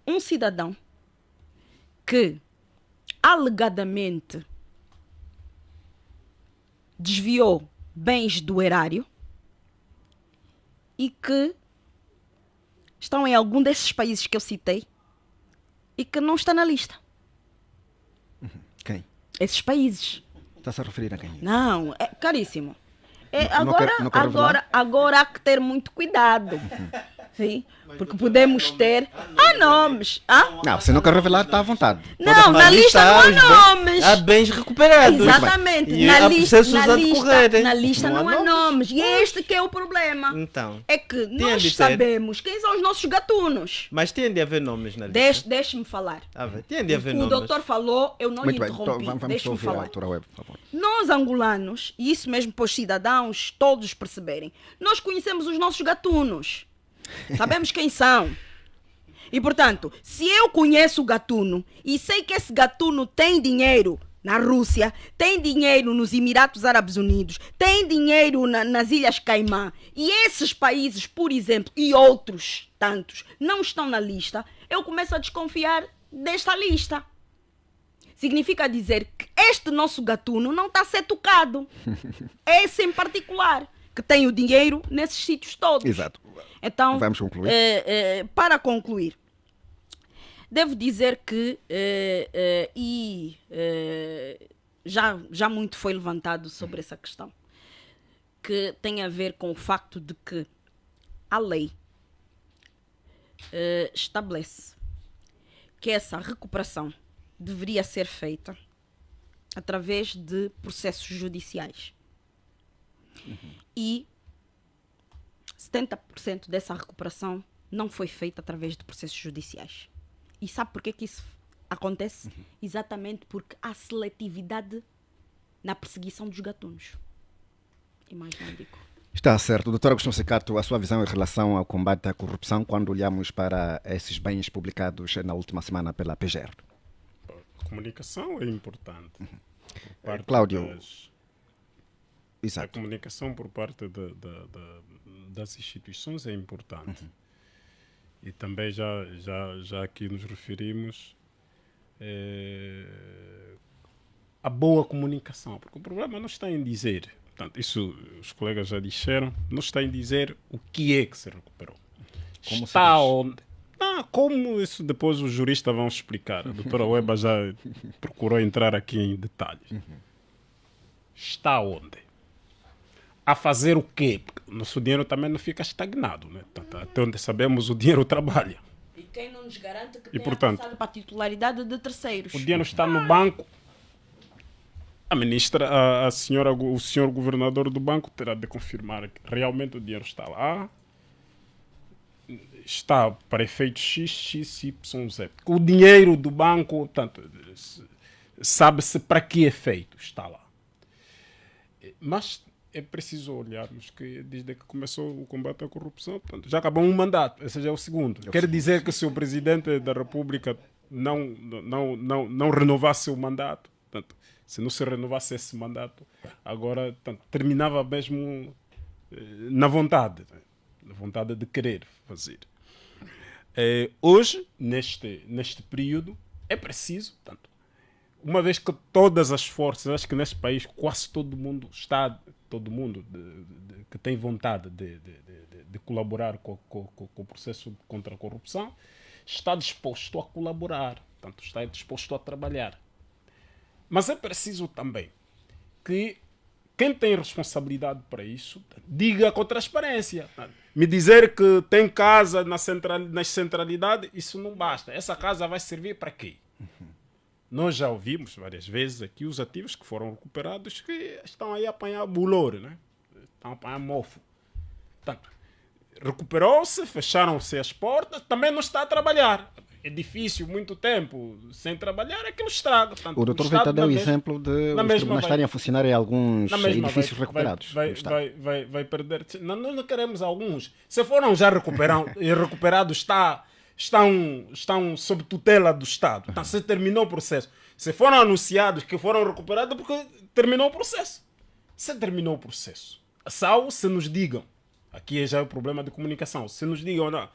um cidadão que alegadamente desviou bens do erário e que estão em algum desses países que eu citei e que não está na lista. Quem? Esses países. Está-se a referir a quem? Não, é caríssimo. Não quer revelar? Agora há que ter muito cuidado. Sim, porque podemos ter. Há nomes. Não, se não quer revelar, está à vontade. Não, na lista não há nomes. Há bens recuperados. Exatamente. E Na há lista, processos na a lista, decorrer. na lista não há nomes. E é este que é o problema. Então, É que de nós ter. sabemos quem são os nossos gatunos. mas tem de haver nomes na lista. Deixe-me falar. Tem de haver O nomes. doutor falou, eu não lhe Muito bem, então interrompi. vamos Deixe-me ouvir a falar. doutora Web, por favor. Nós angolanos, e isso mesmo para os cidadãos todos perceberem, nós conhecemos os nossos gatunos. Sabemos quem são. E portanto, se eu conheço o gatuno e sei que esse gatuno tem dinheiro na Rússia, tem dinheiro nos Emirados Árabes Unidos, tem dinheiro nas Ilhas Caimã, e esses países, por exemplo, e outros tantos, não estão na lista, eu começo a desconfiar desta lista. Significa dizer que este nosso gatuno não está a ser tocado. Esse em particular, que tem o dinheiro nesses sítios todos. Exato. Então, Vamos concluir. para concluir, devo dizer que já muito foi levantado sobre essa questão, que tem a ver com o facto de que a lei estabelece que essa recuperação deveria ser feita através de processos judiciais. E 70% dessa recuperação não foi feita através de processos judiciais. E sabe por que isso acontece? Exatamente porque há seletividade na perseguição dos gatunos. E mais não digo. Está certo. Doutora Agostinho Secato, a sua visão em relação ao combate à corrupção quando olhamos para esses bens publicados na última semana pela PGR? A comunicação é importante. Por parte Cláudio. A Exato. comunicação por parte das instituições é importante. E também já aqui nos referimos a boa comunicação, porque o problema não está em dizer, portanto, isso os colegas já disseram, não está em dizer o que é que se recuperou. Como Está se diz? onde? Como isso depois os juristas vão explicar. A doutora Weba já procurou entrar aqui em detalhes. Está onde? A fazer o quê? Porque o nosso dinheiro também não fica estagnado, né? Até onde sabemos, o dinheiro trabalha. E quem não nos garante que E, tenha portanto, passado para a titularidade de terceiros? O dinheiro está no banco. A ministra, a senhora, o senhor governador do banco terá de confirmar que realmente o dinheiro está lá. Está para efeitos X, X, Y, Z. O dinheiro do banco, portanto, sabe-se para que efeito está lá. Mas é preciso olharmos que desde que começou o combate à corrupção, portanto, já acabou um mandato, esse já é o segundo. Quer dizer que se o presidente da República não renovasse o mandato, portanto, se não se renovasse esse mandato, agora portanto, terminava mesmo na vontade de querer fazer. Hoje, neste período, é preciso, portanto, uma vez que todas as forças, acho que neste país quase todo mundo que tem vontade de colaborar com o processo contra a corrupção, está disposto a colaborar, portanto, está disposto a trabalhar. Mas é preciso também que quem tem responsabilidade para isso, diga com transparência. Me dizer que tem casa nas centralidades, isso não basta. Essa casa vai servir para quê? Nós já ouvimos várias vezes aqui os ativos que foram recuperados que estão aí a apanhar bolor, né? Estão a apanhar mofo. Portanto, recuperou-se, fecharam-se as portas, também não está a trabalhar. É difícil, muito tempo sem trabalhar, aquilo estraga. Portanto, O doutor Vita deu o exemplo de os tribunais estarem a funcionar em alguns edifícios recuperados. Vai perder. Não, nós não queremos alguns. Se foram já recuperados, estão sob tutela do Estado. Então, se terminou o processo. Se foram anunciados que foram recuperados, porque terminou o processo. Se terminou o processo, se nos digam, aqui já é o problema de comunicação, se nos digam, não,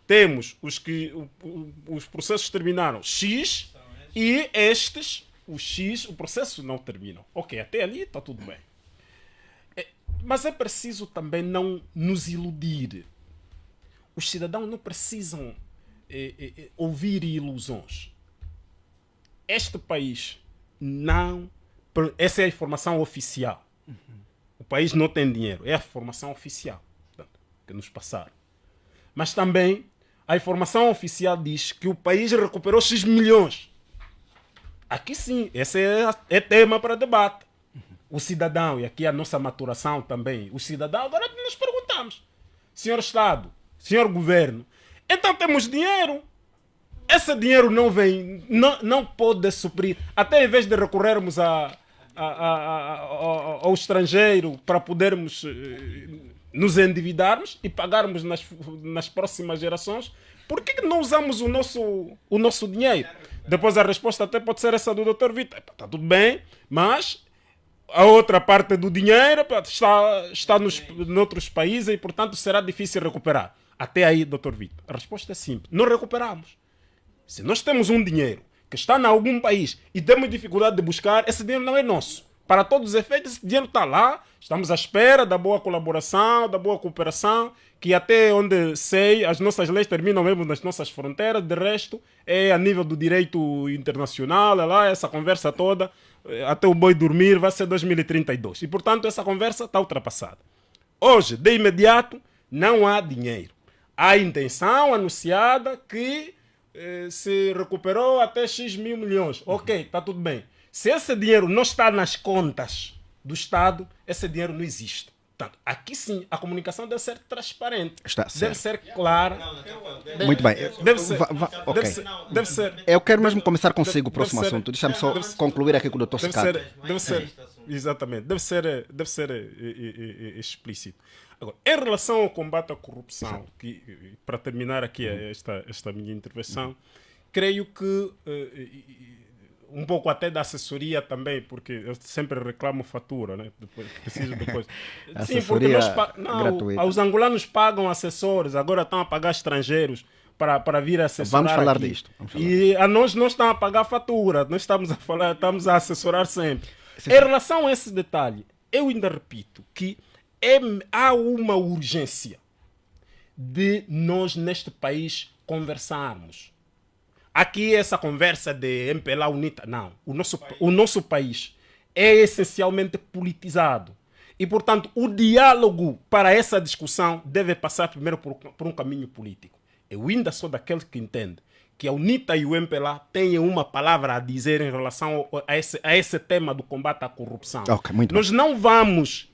temos os processos terminaram X e estes, o X, o processo não terminam. Ok, até ali está tudo bem. Mas é preciso também não nos iludir. Os cidadãos não precisam ouvir ilusões. Este país não... Essa é a informação oficial. O país não tem dinheiro. É a informação oficial, portanto, que nos passaram. Mas também a informação oficial diz que o país recuperou X milhões. Aqui sim, esse é tema para debate. O cidadão, e aqui a nossa maturação também, o cidadão, agora nos perguntamos, senhor Estado, senhor Governo, então temos dinheiro. Esse dinheiro não vem, não pode suprir, até em vez de recorrermos ao estrangeiro para podermos nos endividarmos e pagarmos nas próximas gerações, por que não usamos o nosso dinheiro? Depois a resposta até pode ser essa do Dr. Vita. Está tudo bem, mas a outra parte do dinheiro está noutros países e, portanto, será difícil recuperar. Até aí, Dr. Vita, a resposta é simples. Não recuperamos. Se nós temos um dinheiro que está em algum país e temos dificuldade de buscar, esse dinheiro não é nosso. Para todos os efeitos, esse dinheiro está lá. Estamos à espera da boa colaboração, da boa cooperação, que até onde sei, as nossas leis terminam mesmo nas nossas fronteiras. De resto, é a nível do direito internacional, é lá, essa conversa toda, até o boi dormir, vai ser 2032. E, portanto, essa conversa está ultrapassada. Hoje, de imediato, não há dinheiro. Há intenção anunciada que se recuperou até X mil milhões. Ok, está tudo bem. Se esse dinheiro não está nas contas do Estado, esse dinheiro não existe. Portanto, aqui sim, a comunicação deve ser transparente. Deve ser clara. Muito bem. Deve ser. Ok. Deve ser. Eu quero mesmo começar consigo o próximo assunto. Deixa-me só concluir aqui com o Dr. Secato. Deve ser. Exatamente. Deve ser explícito. Agora, em relação ao combate à corrupção, para terminar aqui esta minha intervenção, creio que um pouco até da assessoria também, porque eu sempre reclamo fatura, né? Preciso depois. Sim, porque gratuita. os angolanos pagam assessores, agora estão a pagar estrangeiros para vir assessorar. Vamos falar aqui. disto. E a nós não estão a pagar fatura, nós estamos a assessorar sempre. Em relação a esse detalhe, eu ainda repito que há uma urgência de nós neste país conversarmos. Aqui essa conversa de MPLA UNITA, não. O nosso país é essencialmente politizado. E, portanto, o diálogo para essa discussão deve passar primeiro por um caminho político. Eu ainda sou daquele que entende que a UNITA e o MPLA têm uma palavra a dizer em relação a esse tema do combate à corrupção. Okay, muito Nós bem. não vamos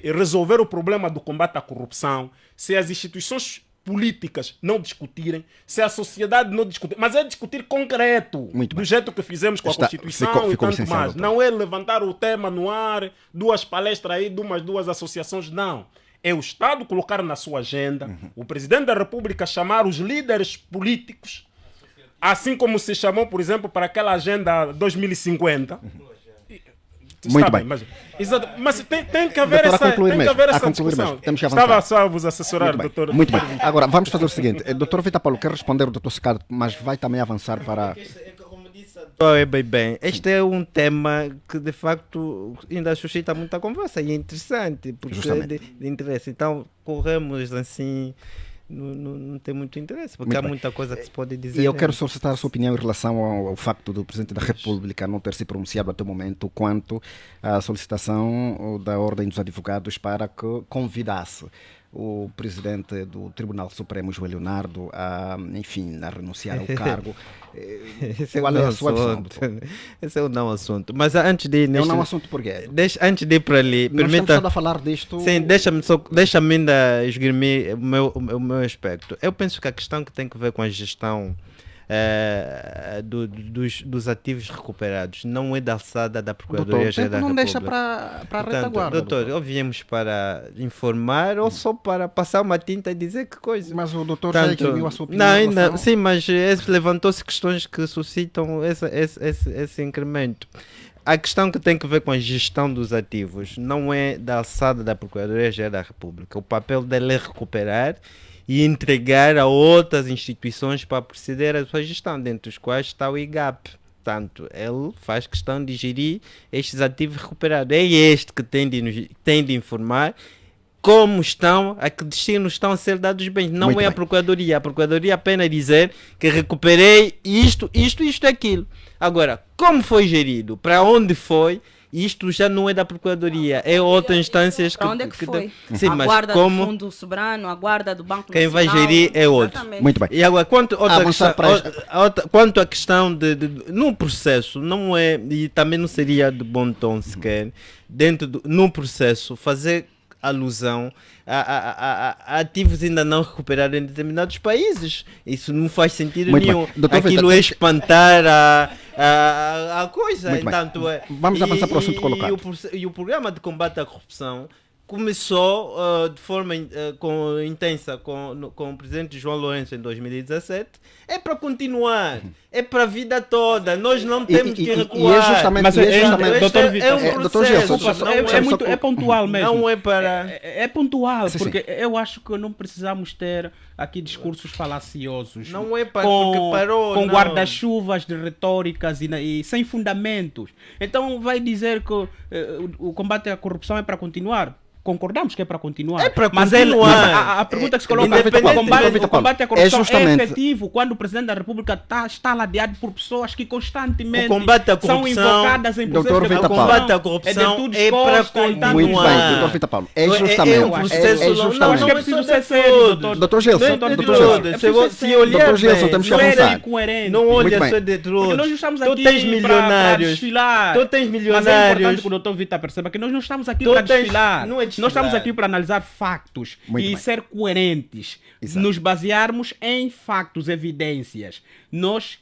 resolver o problema do combate à corrupção se as instituições políticas não discutirem, se a sociedade não discutir, mas é discutir concreto, Muito do bem. jeito que fizemos com a Constituição ficou e tanto licenciado, mais. doutor. Não é levantar o tema no ar, duas palestras aí, duas associações, não. É o Estado colocar na sua agenda, o Presidente da República chamar os líderes políticos, assim como se chamou, por exemplo, para aquela agenda 2050. Muito Está bem. Mas tem que haver Doutor, essa, a concluir tem que mesmo, haver a essa concluir discussão. mesmo. Temos que avançar. Estava só a vos assessorar, doutor. Muito bem. Agora, vamos fazer o seguinte. Dr. Vita Paulo quer responder o Dr. Secato, mas vai também avançar para... É bem. Este é um tema que de facto ainda suscita muita conversa e é interessante porque é Justamente. de interesse. Então corremos assim não tem muito interesse, porque Muito há bem. muita coisa que se pode dizer. E eu quero solicitar a sua opinião em relação ao facto do Presidente da República não ter se pronunciado até o momento quanto à solicitação da Ordem dos Advogados para que convidasse o Presidente do Tribunal Supremo, João Leonardo, a renunciar ao cargo. Esse Qual é a sua visão, assunto. doutor? Esse é o não assunto. Mas antes de ir É um não assunto porquê? antes de ir para ali, Nós estamos permita. todos a falar disto. Sim, deixa-me ainda esgrimir o meu aspecto. Eu penso que a questão que tem que ver com a gestão dos ativos recuperados não é da alçada da Doutor, o Procuradoria-Geral tempo da não deixa República. para a Portanto, retaguarda. doutor, ou viemos para informar ou só para passar uma tinta e dizer que coisa. Mas o doutor já Portanto, exprimiu a sua opinião. não, em ainda, relação- sim, mas levantou-se questões que suscitam esse incremento. A questão que tem que ver com a gestão dos ativos não é da alçada da Procuradoria-Geral da República. O papel dele é recuperar e entregar a outras instituições para proceder à sua gestão, dentre os quais está o IGAP. Portanto, ele faz questão de gerir estes ativos recuperados. É este que tem de informar como estão, a que destino estão a ser dados os bens. Não Muito é a bem. Procuradoria. A Procuradoria apenas dizer que recuperei isto e aquilo. Agora, como foi gerido, para onde foi, isto já não é da Procuradoria, é outras instâncias Para onde é que foi? Sim, A mas guarda como do Fundo Soberano, a guarda do Banco quem vai Nacional. gerir é outro. Exatamente. Muito bem. E agora, quanto Avançar para quanto à questão no processo, não é, e também não seria de bom tom sequer, no processo, fazer alusão a ativos ainda não recuperados em determinados países. Isso não faz sentido Muito bem. nenhum. Doutor Aquilo Vitor, é espantar a coisa. Muito bem. Entanto, Vamos avançar para o assunto colocado. E o programa de combate à corrupção começou de forma intensa com o presidente João Lourenço em 2017. É para continuar, é para a vida toda. Nós não temos que recuar. E é justamente, Mas doutor Vitor, é um doutor processo. Gelson, É pontual mesmo. Não é para... É pontual, Sim, porque eu acho que não precisamos ter aqui discursos falaciosos. Não é para porque parou, com não. guarda-chuvas de retóricas e sem fundamentos. Então vai dizer que o combate à corrupção é para continuar. Concordamos que é para continuar. É para mas continuar. a pergunta que se coloca Independente- o combate à corrupção é justamente- efetivo quando o Presidente da República está ladeado por pessoas que constantemente O combate à são corrupção, invocadas em Doutor processos de Vitor O Paulo. combate à corrupção é para continuar. Muito bem, doutor Vitor Paulo. É justamente. um processo é longo. justamente. Não, acho que é preciso ser sério, doutor. Doutor Gelson, Não é de doutor tudo. Gelson. Se olhar Doutor Gelson, bem, temos que não é- avançar. Coerente. Não Muito olha bem. só de Porque tudo. nós não estamos Tu aqui tens para milionários. desfilar. Tu tens Mas é milionários. importante que o doutor Vitor perceba que nós não estamos aqui Tu para tens- desfilar. não é desfilar. Nós estamos aqui para analisar factos Muito e bem. ser coerentes. Exato. Nos basearmos em factos, evidências. Nós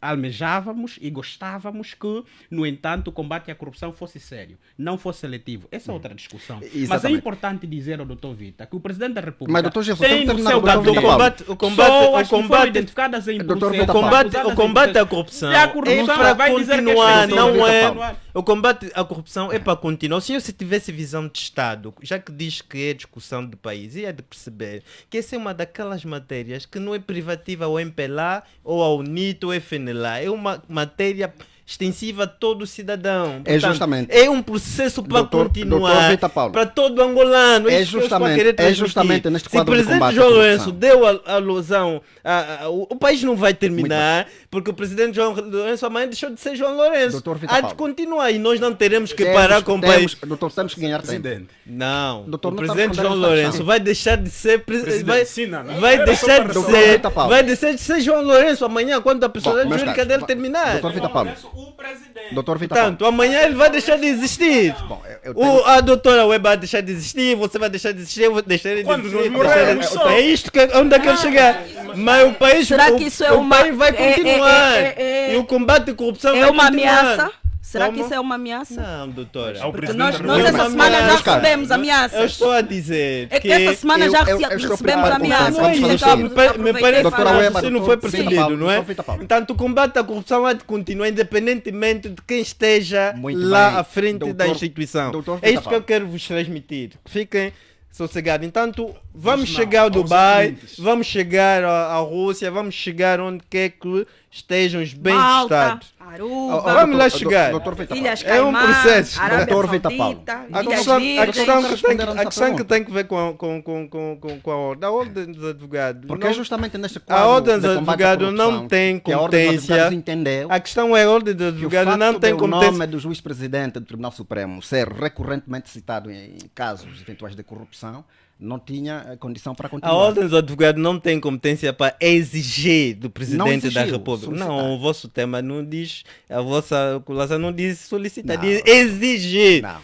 almejávamos e gostávamos que, no entanto, o combate à corrupção fosse sério, não fosse seletivo. Essa é outra discussão. Mas é Exatamente. importante dizer ao doutor Vitor que o Presidente da República Mas, doutor Gelson, tem temos no terminado, seu doutor gabinete Vitor Paulo. pessoas que foram combate- identificadas em Doutor processo, Vitor Paulo. acusadas O em combate à processo. corrupção E a é corrupção para vai dizer que continuar, é Doutor não Vitor é. Paulo. O combate à corrupção é para continuar. O senhor, se tivesse visão de Estado, já que diz que é discussão de país, ia de perceber que essa é uma daquelas matérias que não é privativa ao MPLA ou ao NIT ou FNLA. É uma matéria extensiva a todo cidadão. É justamente. É um processo para Doutor continuar. Vitor Paulo. Para todo angolano. É isso que eu estou a justamente- querer é transmitir. justamente neste Se o quadro de presidente combate à João corrupção. Lourenço deu a alusão, o país não vai terminar, porque o presidente João Lourenço amanhã deixou de ser João Lourenço. Doutor Vitor Há de Paulo. continuar e nós não teremos que Temos- parar com o país. Doutor, temos que ganhar tempo. Não, Doutor, o não está presidente respondendo João essa Lourenço questão. vai deixar de ser Presidente, sim, não. vai Era deixar só de para Doutor ser Vitor Paulo. vai deixar de ser João Lourenço amanhã quando a personalidade meus jurídica caros, dele terminar. Doutor Vitor Paulo. O presidente. Doutor Vitor Paulo. Portanto, amanhã ele vai deixar de existir. Bom, eu tenho- A doutora Web vai deixar de existir, você vai deixar de existir, eu vou deixar de Quantos existir. nós morremos deixar- só? É isto que onde é que ele chegar. Mas o país, Será o, que isso é o uma- país vai continuar. é- E o combate à corrupção É vai uma continuar. ameaça? Será que Como? isso é uma ameaça? Não, doutora. Ao Porque presidente nós, da nós República. essa semana já Meus caros, recebemos Eu ameaças. estou a dizer É que essa semana já eu estou recebemos preocupado com ameaças. isso. Vamos fazer o Então, seguinte. me parece aproveitei e Doutora falei. Weba, que isso não doutor foi Vitor percebido, Paulo, não é? doutor Vitor Paulo. Portanto, o combate à corrupção há de continuar independentemente de quem esteja Muito lá bem. à frente da Doutor- instituição. doutor É Vitor isso que eu Paulo. quero vos transmitir. Fiquem sossegados. Entanto, vamos Mas não, chegar ao aos Dubai, ouvintes. vamos chegar à Rússia, vamos chegar onde quer que estejam bem Malta, testados. Aruba, Vamos lá chegar. Doutor Feita Ilhas É um Caimã, processo. Arábia Doutor Feita Saudita, Paulo. A Ilhas questão, Virgens. a questão que tem que ver com a ordem. A ordem dos advogados. Porque é não- justamente neste a quadro ordem de dos combate à advogados não corrupção tem que a ordem dos competência. advogados entendeu A questão é a ordem dos que o advogados não facto tem de o competência. nome do juiz-presidente do Tribunal Supremo ser recorrentemente citado em casos eventuais de corrupção não tinha condição para A continuar. ordem dos advogados não tem competência para exigir do presidente da exigiu, República. solicitar. Não, o vosso tema não diz, a vossa colação não diz solicitar, Não. diz exigir. Não.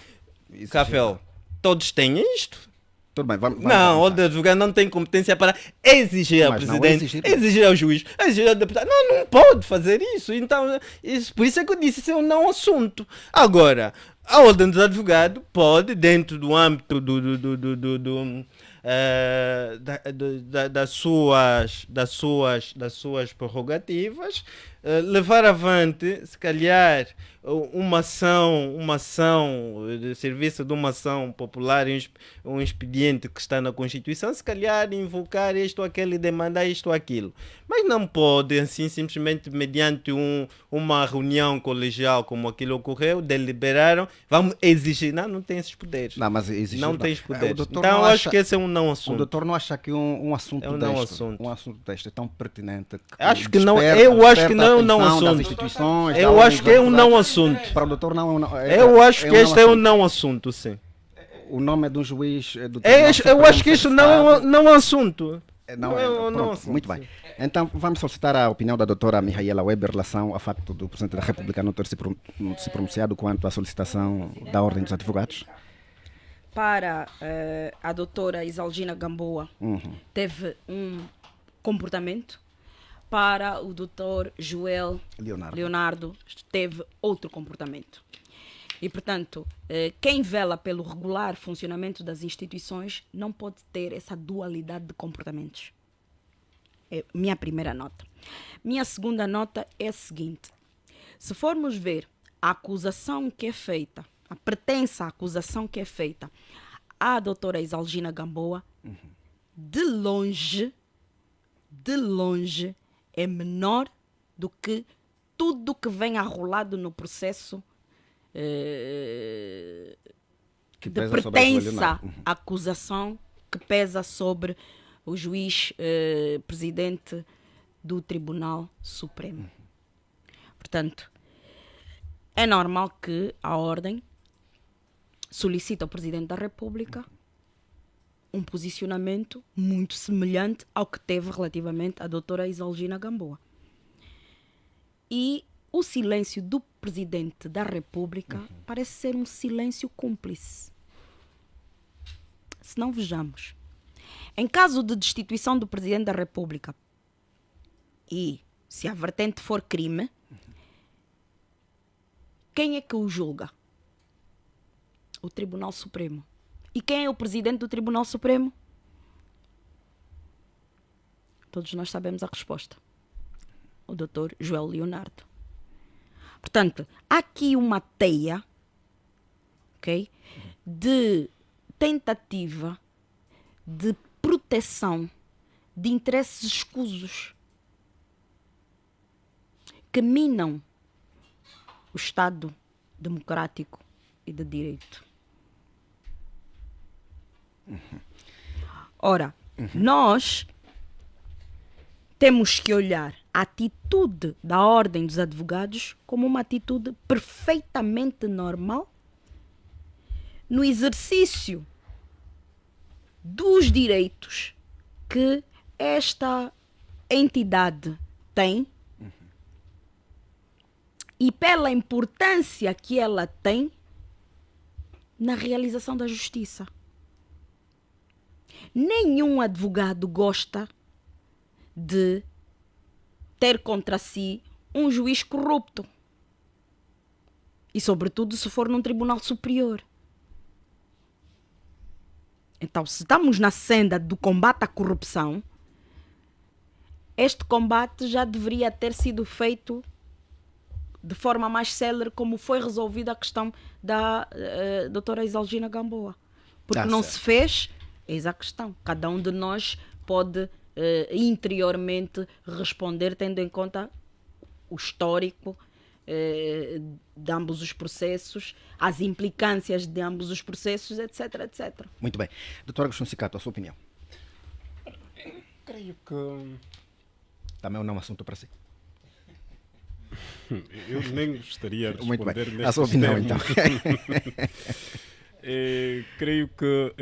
Isso Café, todos têm isto. Tudo bem, vamos Não, a avançar. ordem dos advogados não tem competência para exigir ao Mas não presidente, exigir. exigir ao juiz, exigir ao deputado. Não pode fazer isso. Então, por isso é que eu disse, isso é um não assunto. Agora, a ordem dos advogados pode, dentro do âmbito das suas prerrogativas, levar avante, se calhar, uma ação de serviço de uma ação popular, um expediente que está na Constituição, se calhar invocar isto ou aquele, demandar isto ou aquilo. Mas não pode, assim, simplesmente mediante uma reunião colegial como aquilo ocorreu, deliberaram, vamos exigir. Não tem esses poderes. Não, mas exigir, Não tem esses O poderes. doutor Então não eu acho acha- que esse é um não O assunto. doutor não acha que um assunto É um não deste, assunto. um assunto deste é tão pertinente que Acho que não- desperta- eu acho que desperta não é um a não atenção das assunto. instituições, da Eu ordem acho dos que é um não advogados? assunto. Para o doutor não é um não. Eu acho que este é um assunto. não assunto, sim. O nome é de um juiz do Eu Tribunal acho Supremo que isso ser não é citado. um não assunto. Não Não é, é um pronto, não assunto, muito bem. sim. Então vamos solicitar a opinião da doutora Mihaela Weber em relação ao facto do Presidente da República não ter se pronunciado quanto à solicitação da Ordem dos Advogados. Para a doutora Isalgina Gamboa, teve um comportamento. Para o doutor Joel Leonardo, teve outro comportamento. E, portanto, quem vela pelo regular funcionamento das instituições não pode ter essa dualidade de comportamentos. É minha primeira nota. Minha segunda nota é a seguinte. Se formos ver a acusação que é feita, a pretensa acusação que é feita à doutora Isalgina Gamboa, de longe, é menor do que tudo que vem arrolado no processo Que de pesa sobre a Joel pretensa Leonardo. acusação que pesa sobre o juiz presidente do Tribunal Supremo. Portanto, é normal que a Ordem solicite ao Presidente da República um posicionamento muito semelhante ao que teve relativamente à doutora Isalgina Gamboa. E o silêncio do Presidente da República parece ser um silêncio cúmplice. Se não vejamos, em caso de destituição do Presidente da República e se a vertente for crime, quem é que o julga? O Tribunal Supremo. E quem é o Presidente do Tribunal Supremo? Todos nós sabemos a resposta. O Dr. Joel Leonardo. Portanto, há aqui uma teia, ok, de tentativa de proteção de interesses escusos que minam o Estado democrático e de direito. Ora, nós temos que olhar a atitude da Ordem dos Advogados como uma atitude perfeitamente normal no exercício dos direitos que esta entidade tem e pela importância que ela tem na realização da justiça. Nenhum advogado gosta de ter contra si um juiz corrupto. E, sobretudo, se for num tribunal superior. Então, se estamos na senda do combate à corrupção, este combate já deveria ter sido feito de forma mais célere, como foi resolvida a questão da doutora Isalgina Gamboa. Porque não se fez, eis a questão. Cada um de nós pode interiormente responder, tendo em conta o histórico de ambos os processos, as implicâncias de ambos os processos, etc, etc. Muito bem. Doutor Agostinho Cicato, a sua opinião? Creio que Também não é um assunto para si. eu nem gostaria de Muito bem. responder A sua opinião, então. Creio que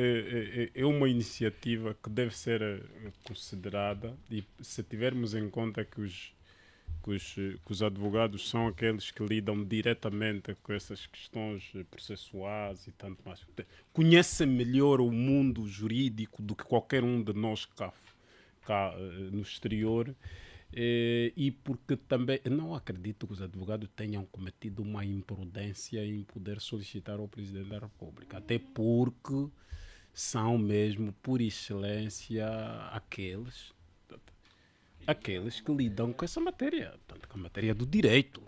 é uma iniciativa que deve ser considerada, e se tivermos em conta que os advogados são aqueles que lidam diretamente com essas questões processuais e tanto mais, conhecem melhor o mundo jurídico do que qualquer um de nós cá no exterior. E porque também não acredito que os advogados tenham cometido uma imprudência em poder solicitar ao Presidente da República, até porque são mesmo, por excelência, aqueles que lidam com essa matéria, portanto, com a matéria do direito.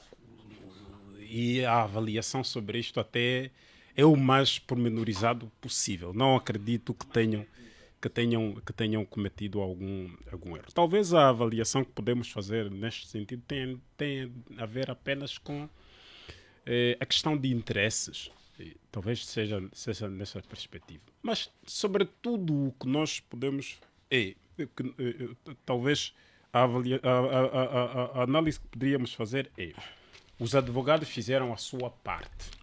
E a avaliação sobre isto até é o mais pormenorizado possível. Não acredito que tenham cometido algum erro. Talvez a avaliação que podemos fazer neste sentido tenha a ver apenas com a questão de interesses. Talvez seja nessa perspectiva. Mas, sobretudo, o que nós podemos talvez a análise que poderíamos fazer é: os advogados fizeram a sua parte.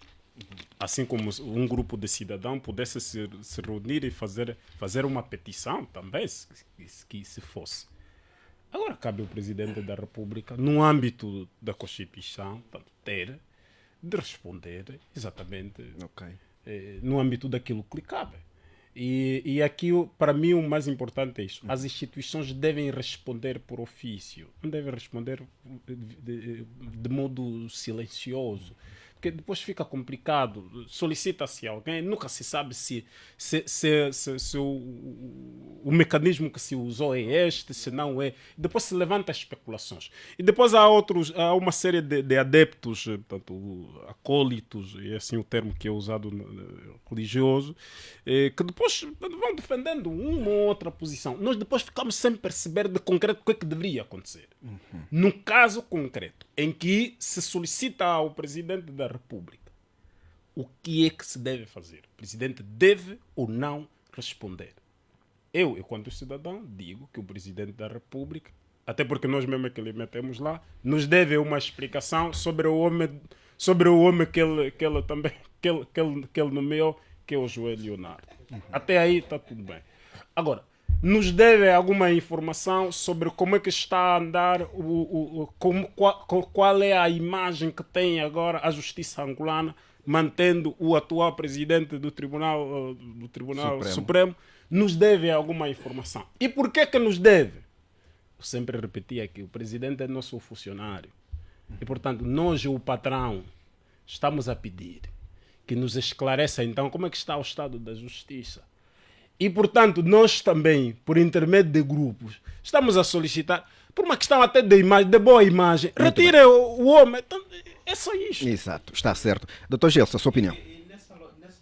Assim como um grupo de cidadãos pudesse se reunir e fazer uma petição também, se fosse. Agora cabe ao Presidente da República, no âmbito da Constituição, ter de responder exatamente no âmbito daquilo que lhe cabe. E aqui, para mim, o mais importante é isso. As instituições devem responder por ofício, não devem responder de modo silencioso, porque depois fica complicado. Solicita-se alguém, nunca se sabe se o mecanismo que se usou é este, se não é. Depois se levanta as especulações. E depois há uma série de adeptos, portanto, acólitos, e é assim o termo que é usado religioso, que depois vão defendendo uma ou outra posição. Nós depois ficamos sem perceber de concreto o que é que deveria acontecer. No caso concreto, em que se solicita ao Presidente da República, o que é que se deve fazer? O Presidente deve ou não responder? Eu, enquanto cidadão, digo que o Presidente da República, até porque nós mesmo é que lhe metemos lá, nos deve uma explicação sobre o homem que ele nomeou, que é o João Leonardo. Até aí está tudo bem. Agora, nos deve alguma informação sobre como é que está a andar, qual é a imagem que tem agora a justiça angolana, mantendo o atual presidente do Tribunal Supremo. Nos deve alguma informação. E por que nos deve? Eu sempre repeti aqui, o presidente é nosso funcionário. E, portanto, nós, o patrão, estamos a pedir que nos esclareça, então, como é que está o estado da justiça. E, portanto, nós também, por intermédio de grupos, estamos a solicitar, por uma questão até de imagem, de boa imagem, retire o homem. Então, é só isso. Exato, está certo. Doutor Gelson, a sua opinião? Nessa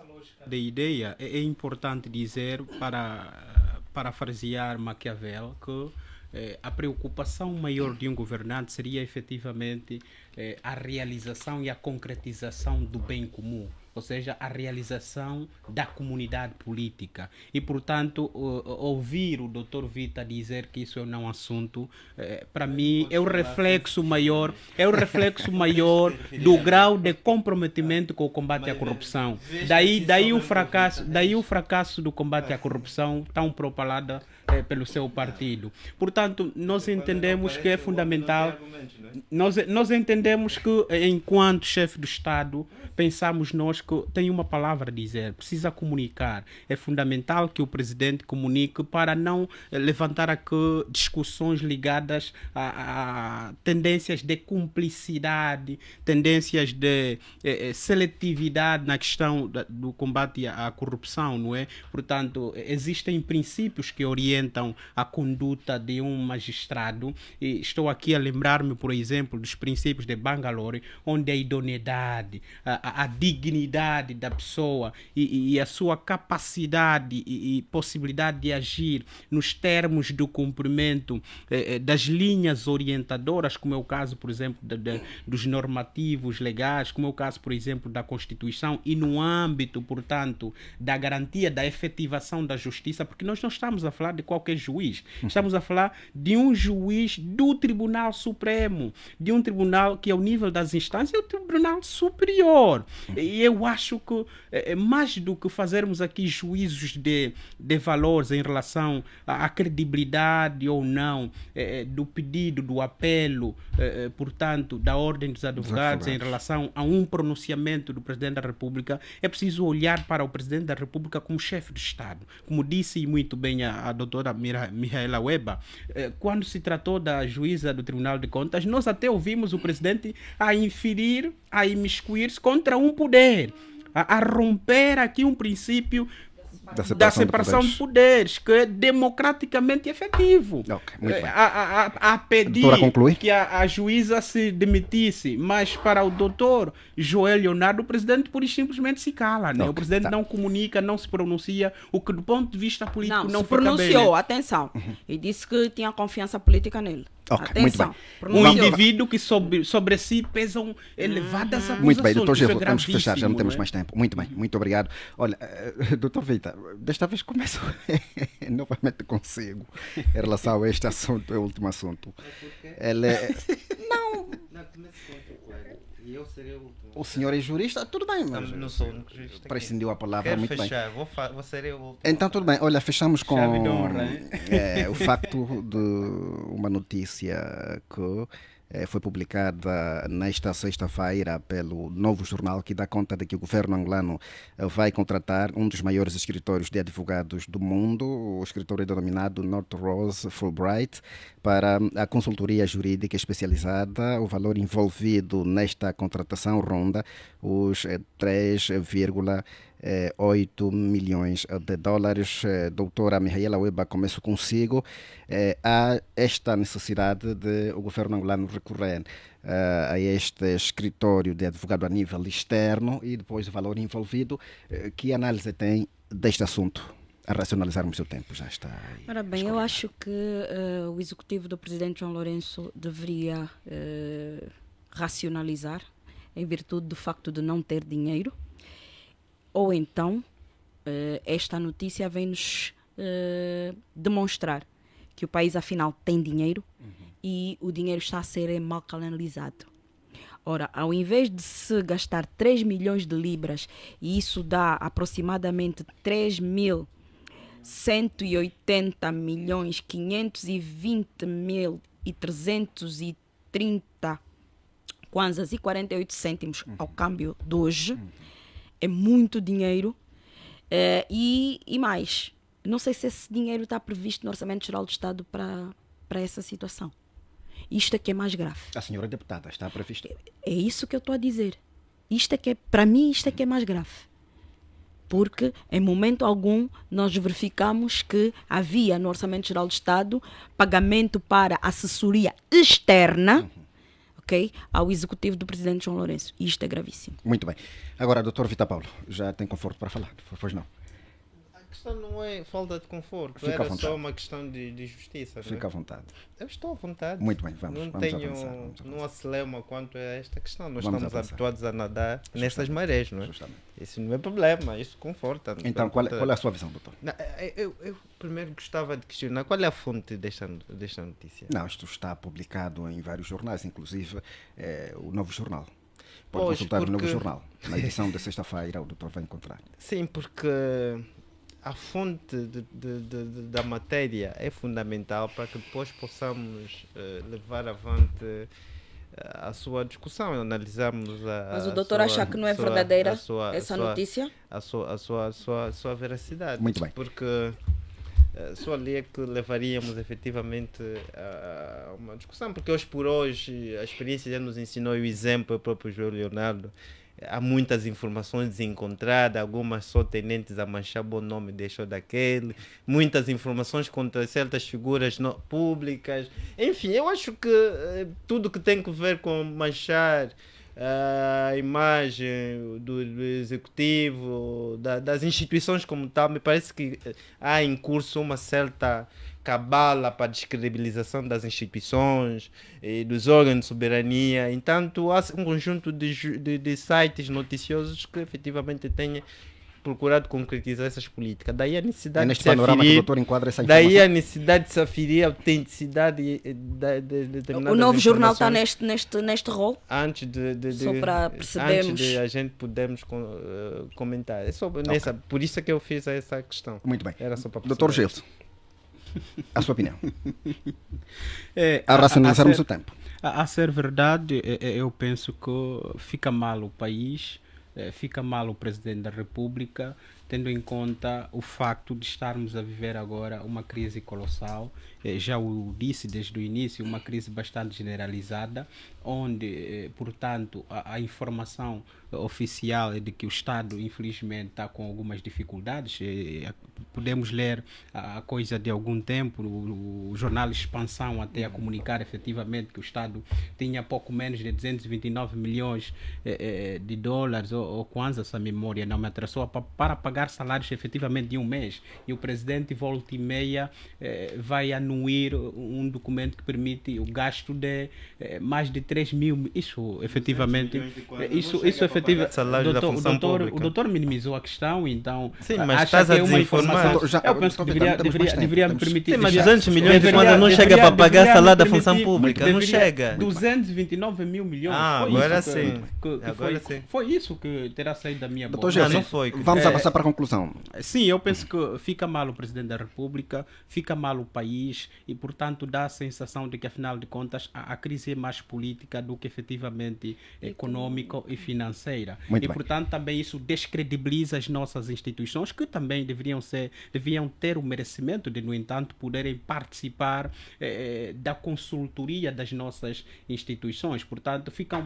lógica de ideia, é importante dizer, para parafrasear Maquiavel, que a preocupação maior de um governante seria efetivamente a realização e a concretização do bem comum, ou seja, a realização da comunidade política. E, portanto, ouvir o Dr. Vita dizer que isso não é um assunto, para mim, é o reflexo maior do grau de comprometimento com o combate à corrupção. Daí o fracasso do combate à corrupção tão propalada pelo seu partido. Portanto, nós entendemos que é fundamental, nós entendemos que, enquanto chefe do Estado, pensamos nós que tem uma palavra a dizer, precisa comunicar. É fundamental que o presidente comunique para não levantar aqui discussões ligadas a tendências de cumplicidade, tendências de seletividade na questão do combate à corrupção, não é? Portanto, existem princípios que orientam a conduta de um magistrado, e estou aqui a lembrar-me, por exemplo, dos princípios de de Bangalore, onde a idoneidade, a dignidade da pessoa e a sua capacidade e possibilidade de agir nos termos do cumprimento das linhas orientadoras, como é o caso, por exemplo, dos normativos legais, como é o caso, por exemplo, da Constituição, e no âmbito, portanto, da garantia da efetivação da justiça, porque nós não estamos a falar de qualquer juiz, estamos a falar de um juiz do Tribunal Supremo, de um tribunal que, ao nível das instâncias, é o Tribunal Superior. E eu acho que, mais do que fazermos aqui juízos de valores em relação à credibilidade ou não do pedido, do apelo, portanto, da Ordem dos Advogados em relação a um pronunciamento do Presidente da República, é preciso olhar para o Presidente da República como chefe de Estado. Como disse muito bem a doutora Mihaela Weber, quando se tratou da juíza do Tribunal de Contas, nós até ouvimos o Presidente a inferir, a imiscuir-se contra um poder, a romper aqui um princípio da separação de poderes, que é democraticamente efetivo. Ok, muito bem. A pedir que a juíza se demitisse, mas para o doutor Joel Leonardo, o presidente pura e simplesmente se cala. Né? O presidente não comunica, não se pronuncia, o que do ponto de vista político não se fica pronunciou, bem. atenção, e disse que tinha confiança política nele. Ok, muito bem. Um indivíduo que sobre si pesam elevadas acusações. Muito bem, doutor Gelo, é vamos fechar, já não temos né? mais tempo. Muito bem, muito obrigado. Olha, doutor Vita, desta vez começo novamente consigo em relação a este assunto, é o último assunto. Ele Não, eu seria o senhor é jurista? Tudo bem, mas não sou um jurista. prescindiu a palavra. Quero muito fechar, bem. vou ser eu. Então, tudo bem. Olha, fechamos com Chave de honra, o facto de uma notícia que foi publicada nesta sexta-feira pelo Novo Jornal, que dá conta de que o governo angolano vai contratar um dos maiores escritórios de advogados do mundo, o escritório denominado North Rose Fulbright, para a consultoria jurídica especializada. O valor envolvido nesta contratação ronda os 3,8 milhões de dólares. Doutora Mihaela Weber, começo consigo. Há esta necessidade de o governo angolano recorrer a este escritório de advogado a nível externo e depois o valor envolvido. Que análise tem deste assunto? A racionalizarmos o tempo, já está aí. Ora bem, eu acho que o executivo do presidente João Lourenço deveria racionalizar em virtude do facto de não ter dinheiro, ou então esta notícia vem-nos demonstrar que o país afinal tem dinheiro e o dinheiro está a ser mal canalizado. Ora, ao invés de se gastar 3 milhões de libras, e isso dá aproximadamente 3.180 milhões 520 mil e 330 kwanzas e 48 cêntimos ao câmbio de hoje, é muito dinheiro. E mais, não sei se esse dinheiro está previsto no Orçamento Geral do Estado para essa situação. Isto é que é mais grave. A senhora deputada, está previsto? É isso que eu estou a dizer. Para mim, isto é que é mais grave. Porque, em momento algum, nós verificamos que havia no Orçamento Geral do Estado pagamento para assessoria externa, ok, ao executivo do presidente João Lourenço. Isto é gravíssimo. Muito bem. Agora, doutor Vita Paulo, já tem conforto para falar? Pois não? A questão não é falta de conforto, Fica à era vontade. só uma questão de justiça. Fica à vontade. Eu estou à vontade. Muito bem, vamos avançar. Não acelema quanto a esta questão. Nós Vamos estamos avançar. habituados a nadar nessas marés, não é? Justamente. Isso não é problema, isso conforta. Então, qual é a sua visão, doutor? Não, eu primeiro gostava de questionar qual é a fonte desta notícia. Não, isto está publicado em vários jornais, inclusive o Novo Jornal. Pode Pois, consultar o Novo porque- Jornal. Na edição de sexta-feira, o doutor vai encontrar. Sim, porque a fonte da matéria é fundamental para que depois possamos levar avante a sua discussão, analisarmos Mas o doutor acha que não é verdadeira essa notícia? a sua veracidade. Muito bem. Porque só ali é que levaríamos efetivamente a uma discussão, porque hoje por hoje a experiência já nos ensinou, e o exemplo, o próprio João Leonardo, há muitas informações desencontradas, algumas só tenentes a manchar bom nome deixou daquele, muitas informações contra certas figuras públicas. Enfim, eu acho que tudo que tem que ver com manchar a imagem do executivo, das instituições como tal, me parece que há em curso uma certa cabala para a descredibilização das instituições e dos órgãos de soberania. Entanto, há um conjunto de sites noticiosos que efetivamente têm procurado concretizar essas políticas. Daí a necessidade neste de se panorama que o aferir, doutor enquadra essa informação. daí a necessidade de se aferir a autenticidade de determinadas O novo jornal está informações neste rol? antes Só para percebermos. antes de a gente podermos comentar. É só por isso é que eu fiz essa questão. Muito bem. Era só para Doutor perceber. Gilson, a sua opinião. É, A racionalizarmos ser- o tempo. A ser verdade, eu penso que fica mal o país, fica mal o Presidente da República, tendo em conta o facto de estarmos a viver agora uma crise colossal. Já o disse desde o início, uma crise bastante generalizada, onde, portanto, a informação oficial é de que o Estado, infelizmente, está com algumas dificuldades. Podemos ler a coisa de algum tempo, o jornal Expansão até a comunicar efetivamente que o Estado tinha pouco menos de 229 milhões de dólares, ou quanto essa memória não me atrasou, para pagar salários efetivamente de um mês. E o presidente, volta e meia, vai anuir um documento que permite o gasto de mais de 3 mil. Isso efetivamente. Isso efetivamente. salário da função O pública. doutor minimizou a questão, então. Sim, mas acha estás a que é uma desinformar. informação- Eu penso que deveria me permitir. Sim, mas deixar- 200 milhões de deveria- quando não chega deveria- para pagar deveria salário da me função permitir- pública, não deveria- chega. 229 mil milhões. Ah, Foi agora isso sim. que Agora foi, sim. foi isso que terá saído da minha Doutor boca. Não, Gilson, não foi. vamos avançar para a conclusão. Sim, eu penso que fica mal o Presidente da República, fica mal o país e, portanto, dá a sensação de que, afinal de contas, a crise é mais política do que efetivamente econômica e financeira. Muito E, bem. portanto, também isso descredibiliza as nossas instituições, que também deviam ter o merecimento de, no entanto, poderem participar da consultoria das nossas instituições. Portanto, ficam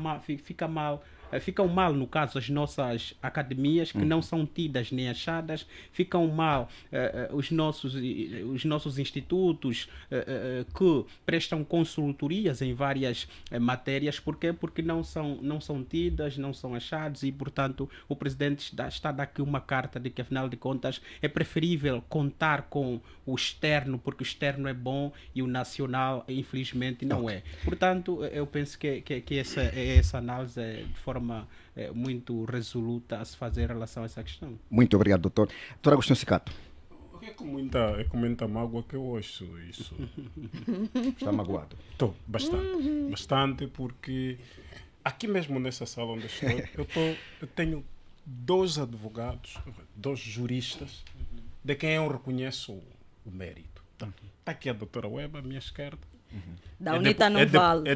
mal, no caso, as nossas academias, que não são tidas nem achadas, ficam mal os nossos institutos que prestam consultorias em várias matérias. Porquê? Porque não são tidas, não são achados e, portanto, o Presidente está a dar aqui uma carta de que, afinal de contas, é preferível contar com o externo, porque o externo é bom e o nacional, infelizmente, não é. Portanto, eu penso que essa análise é de forma muito resoluta a se fazer em relação a essa questão. Muito obrigado, doutor. Doutor Agostinho Cicato, É com muita mágoa que eu ouço isso. está magoado. Estou bastante, porque aqui mesmo nessa sala onde estou, eu tenho 2 advogados, 2 juristas, de quem eu reconheço o mérito. Está aqui a doutora Weba, à minha esquerda. Da UNITA não vale. É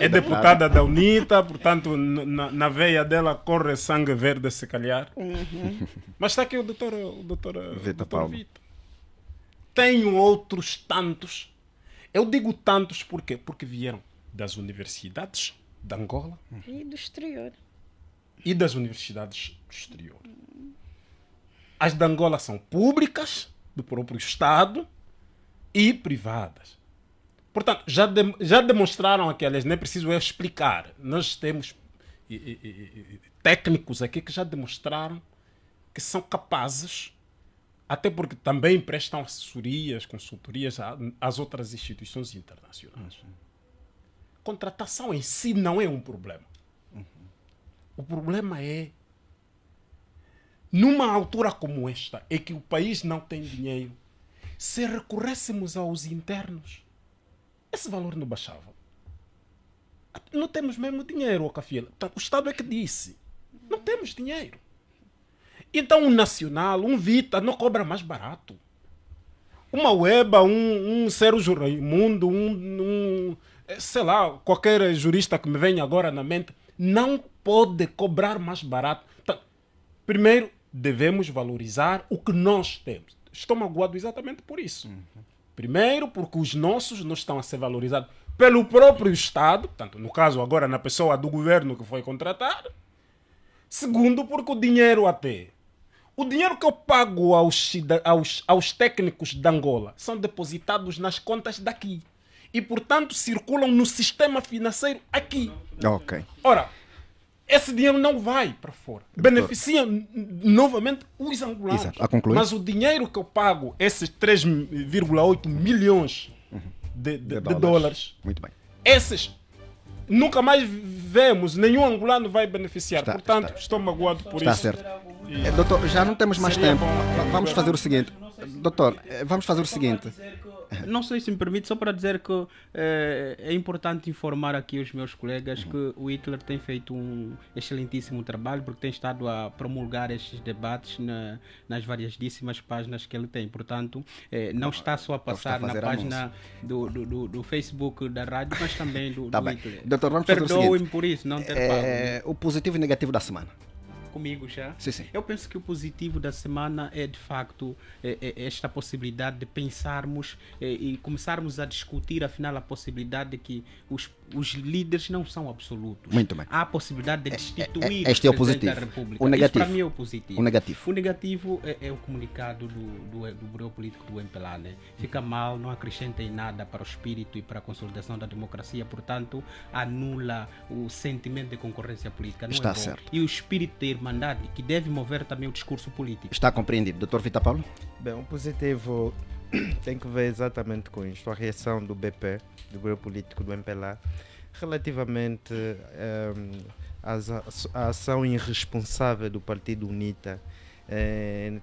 deputada da UNITA, portanto, na veia dela corre sangue verde, se calhar. Mas está aqui o doutor Vitor Paulo. Vitor. Tenho outros tantos. Eu digo tantos porque vieram das universidades de Angola E do exterior. e das universidades do exterior. As de Angola são públicas, do próprio Estado, e privadas. Portanto, já demonstraram aqui, aliás, nem preciso eu explicar. Nós temos técnicos aqui que já demonstraram que são capazes, até porque também prestam assessorias, consultorias às outras instituições internacionais. Contratação em si não é um problema. O problema é, numa altura como esta, em que o país não tem dinheiro, se recorrêssemos aos internos, esse valor não baixava. Não temos mesmo dinheiro, ô Cafiela. O Estado é que disse. Não temos dinheiro. Então um Nacional, um Vita, não cobra mais barato. Uma Weba, um Sérgio Raimundo, sei lá, qualquer jurista que me venha agora na mente, não pode cobrar mais barato. Então, primeiro, devemos valorizar o que nós temos. Estou magoado exatamente por isso. Primeiro, porque os nossos não estão a ser valorizados pelo próprio Estado, portanto, no caso agora na pessoa do governo que foi contratado, Segundo, porque o dinheiro o dinheiro que eu pago aos técnicos de Angola são depositados nas contas daqui. E, portanto, circulam no sistema financeiro aqui. Ok. Ora, esse dinheiro não vai para fora. Beneficia novamente os angolanos. Exato. A concluir? Mas o dinheiro que eu pago, esses 3,8 milhões de dólares, Muito bem. esses nunca mais vemos, nenhum angolano vai beneficiar. Está, Portanto, está. estou magoado por Está isso. certo. Doutor, já não temos mais Seria tempo. bom- Vamos fazer o seguinte. Doutor, vamos fazer o seguinte. Não sei se me permite, só para dizer que é importante informar aqui os meus colegas que o Hitler tem feito um excelentíssimo trabalho, porque tem estado a promulgar estes debates nas variedíssimas páginas que ele tem. Portanto, não está só a passar na fazer página do Facebook da rádio, mas também do Tá bem. Hitler. Doutor, vamos fazer o seguinte. Perdoem por isso, não ter pago. O positivo e negativo da semana. Comigo já? Sim, sim. Eu penso que o positivo da semana é de facto esta possibilidade de pensarmos e começarmos a discutir afinal a possibilidade de que os líderes não são absolutos. Muito bem. Há a possibilidade de destituir este é o Presidente positivo. da República. O negativo. Isso para mim é o positivo. O negativo. O negativo é o comunicado do Bureau Político do MPLA. Né? Fica mal, não acrescenta em nada para o espírito e para a consolidação da democracia, portanto anula o sentimento de concorrência política. Não Está é bom. certo. E o espírito da irmandade que deve mover também o discurso político. Está compreendido. Doutor Vitor Paulo? Bem, o positivo tem que ver exatamente com isto, a reação do BP, do Bureau Político do MPLA, relativamente à ação irresponsável do Partido UNITA,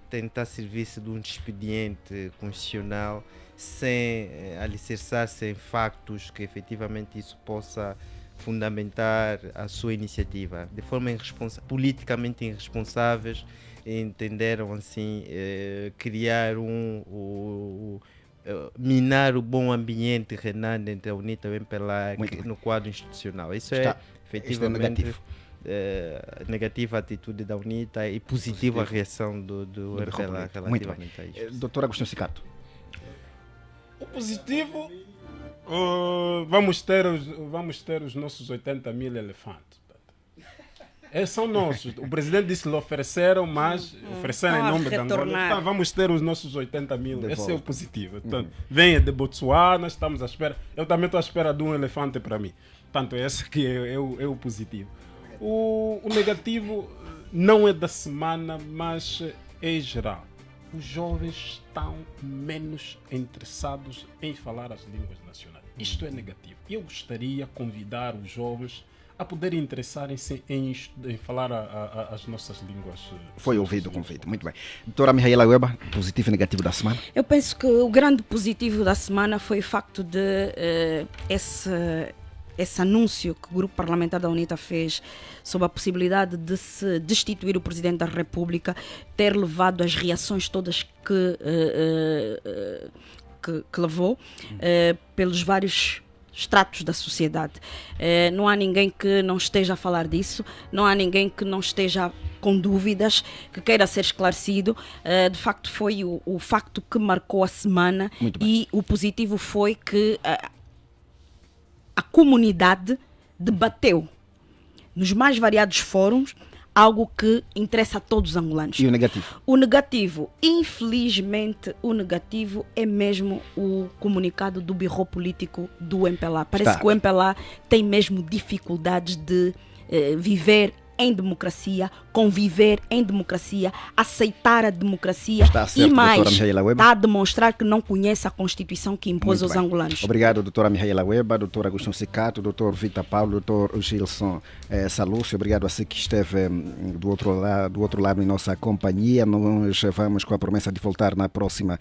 tentar servir-se de um expediente constitucional sem alicerçar-se em factos que efetivamente isso possa fundamentar a sua iniciativa. De forma politicamente irresponsáveis, entenderam assim criar minar o bom ambiente reinante entre a UNITA e o MPLA no quadro institucional. Isso Está, efetivamente negativo. Negativa a atitude da UNITA e positiva a reação do MPLA Muito relativamente a bem. isto. Doutor Agostinho Cicato? O positivo, vamos ter os nossos 80 mil elefantes. São nossos. O presidente disse que lhe ofereceram, mas ofereceram em nome da Angola. retornar. Então, vamos ter os nossos 80 mil. De Esse é volta. o positivo. Então, venha de Botsuana, estamos à espera. Eu também estou à espera de um elefante para mim. Portanto, esse aqui é o positivo. O negativo não é da semana, mas é geral. Os jovens estão menos interessados em falar as línguas nacionais. Isto é negativo. Eu gostaria de convidar os jovens a poderem interessarem-se em falar as nossas línguas. Foi ouvido o convite. Muito bem. Doutora Mihaela Ueba, positivo e negativo da semana? Eu penso que o grande positivo da semana foi o facto de esse anúncio que o Grupo Parlamentar da UNITA fez sobre a possibilidade de se destituir o Presidente da República ter levado as reações todas que levou pelos vários estratos da sociedade. Não há ninguém que não esteja a falar disso, não há ninguém que não esteja com dúvidas, que queira ser esclarecido. De facto, foi o facto que marcou a semana. Muito bem. E o positivo foi que a comunidade debateu nos mais variados fóruns algo que interessa a todos os angolanos. E o negativo? O negativo, infelizmente, o negativo é mesmo o comunicado do Bureau Político do MPLA. Parece que o MPLA tem mesmo dificuldades de viver em democracia, conviver em democracia, aceitar a democracia Certo, e mais, doutora Mihaela Ueba. está a demonstrar que não conhece a Constituição que impôs Muito aos bem. angolanos. Obrigado, doutora Mihaela Ueba, doutor Agostinho Cicato, doutor Vitor Paulo, doutor Gilson Salúcio. Obrigado a você que esteve do outro lado em nossa companhia. Nós vamos com a promessa de voltar na próxima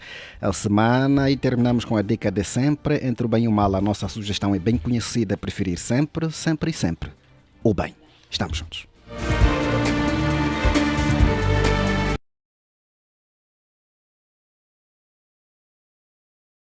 semana e terminamos com a dica de sempre. Entre o bem e o mal, a nossa sugestão é bem conhecida, preferir sempre, sempre e sempre o bem. Estamos juntos.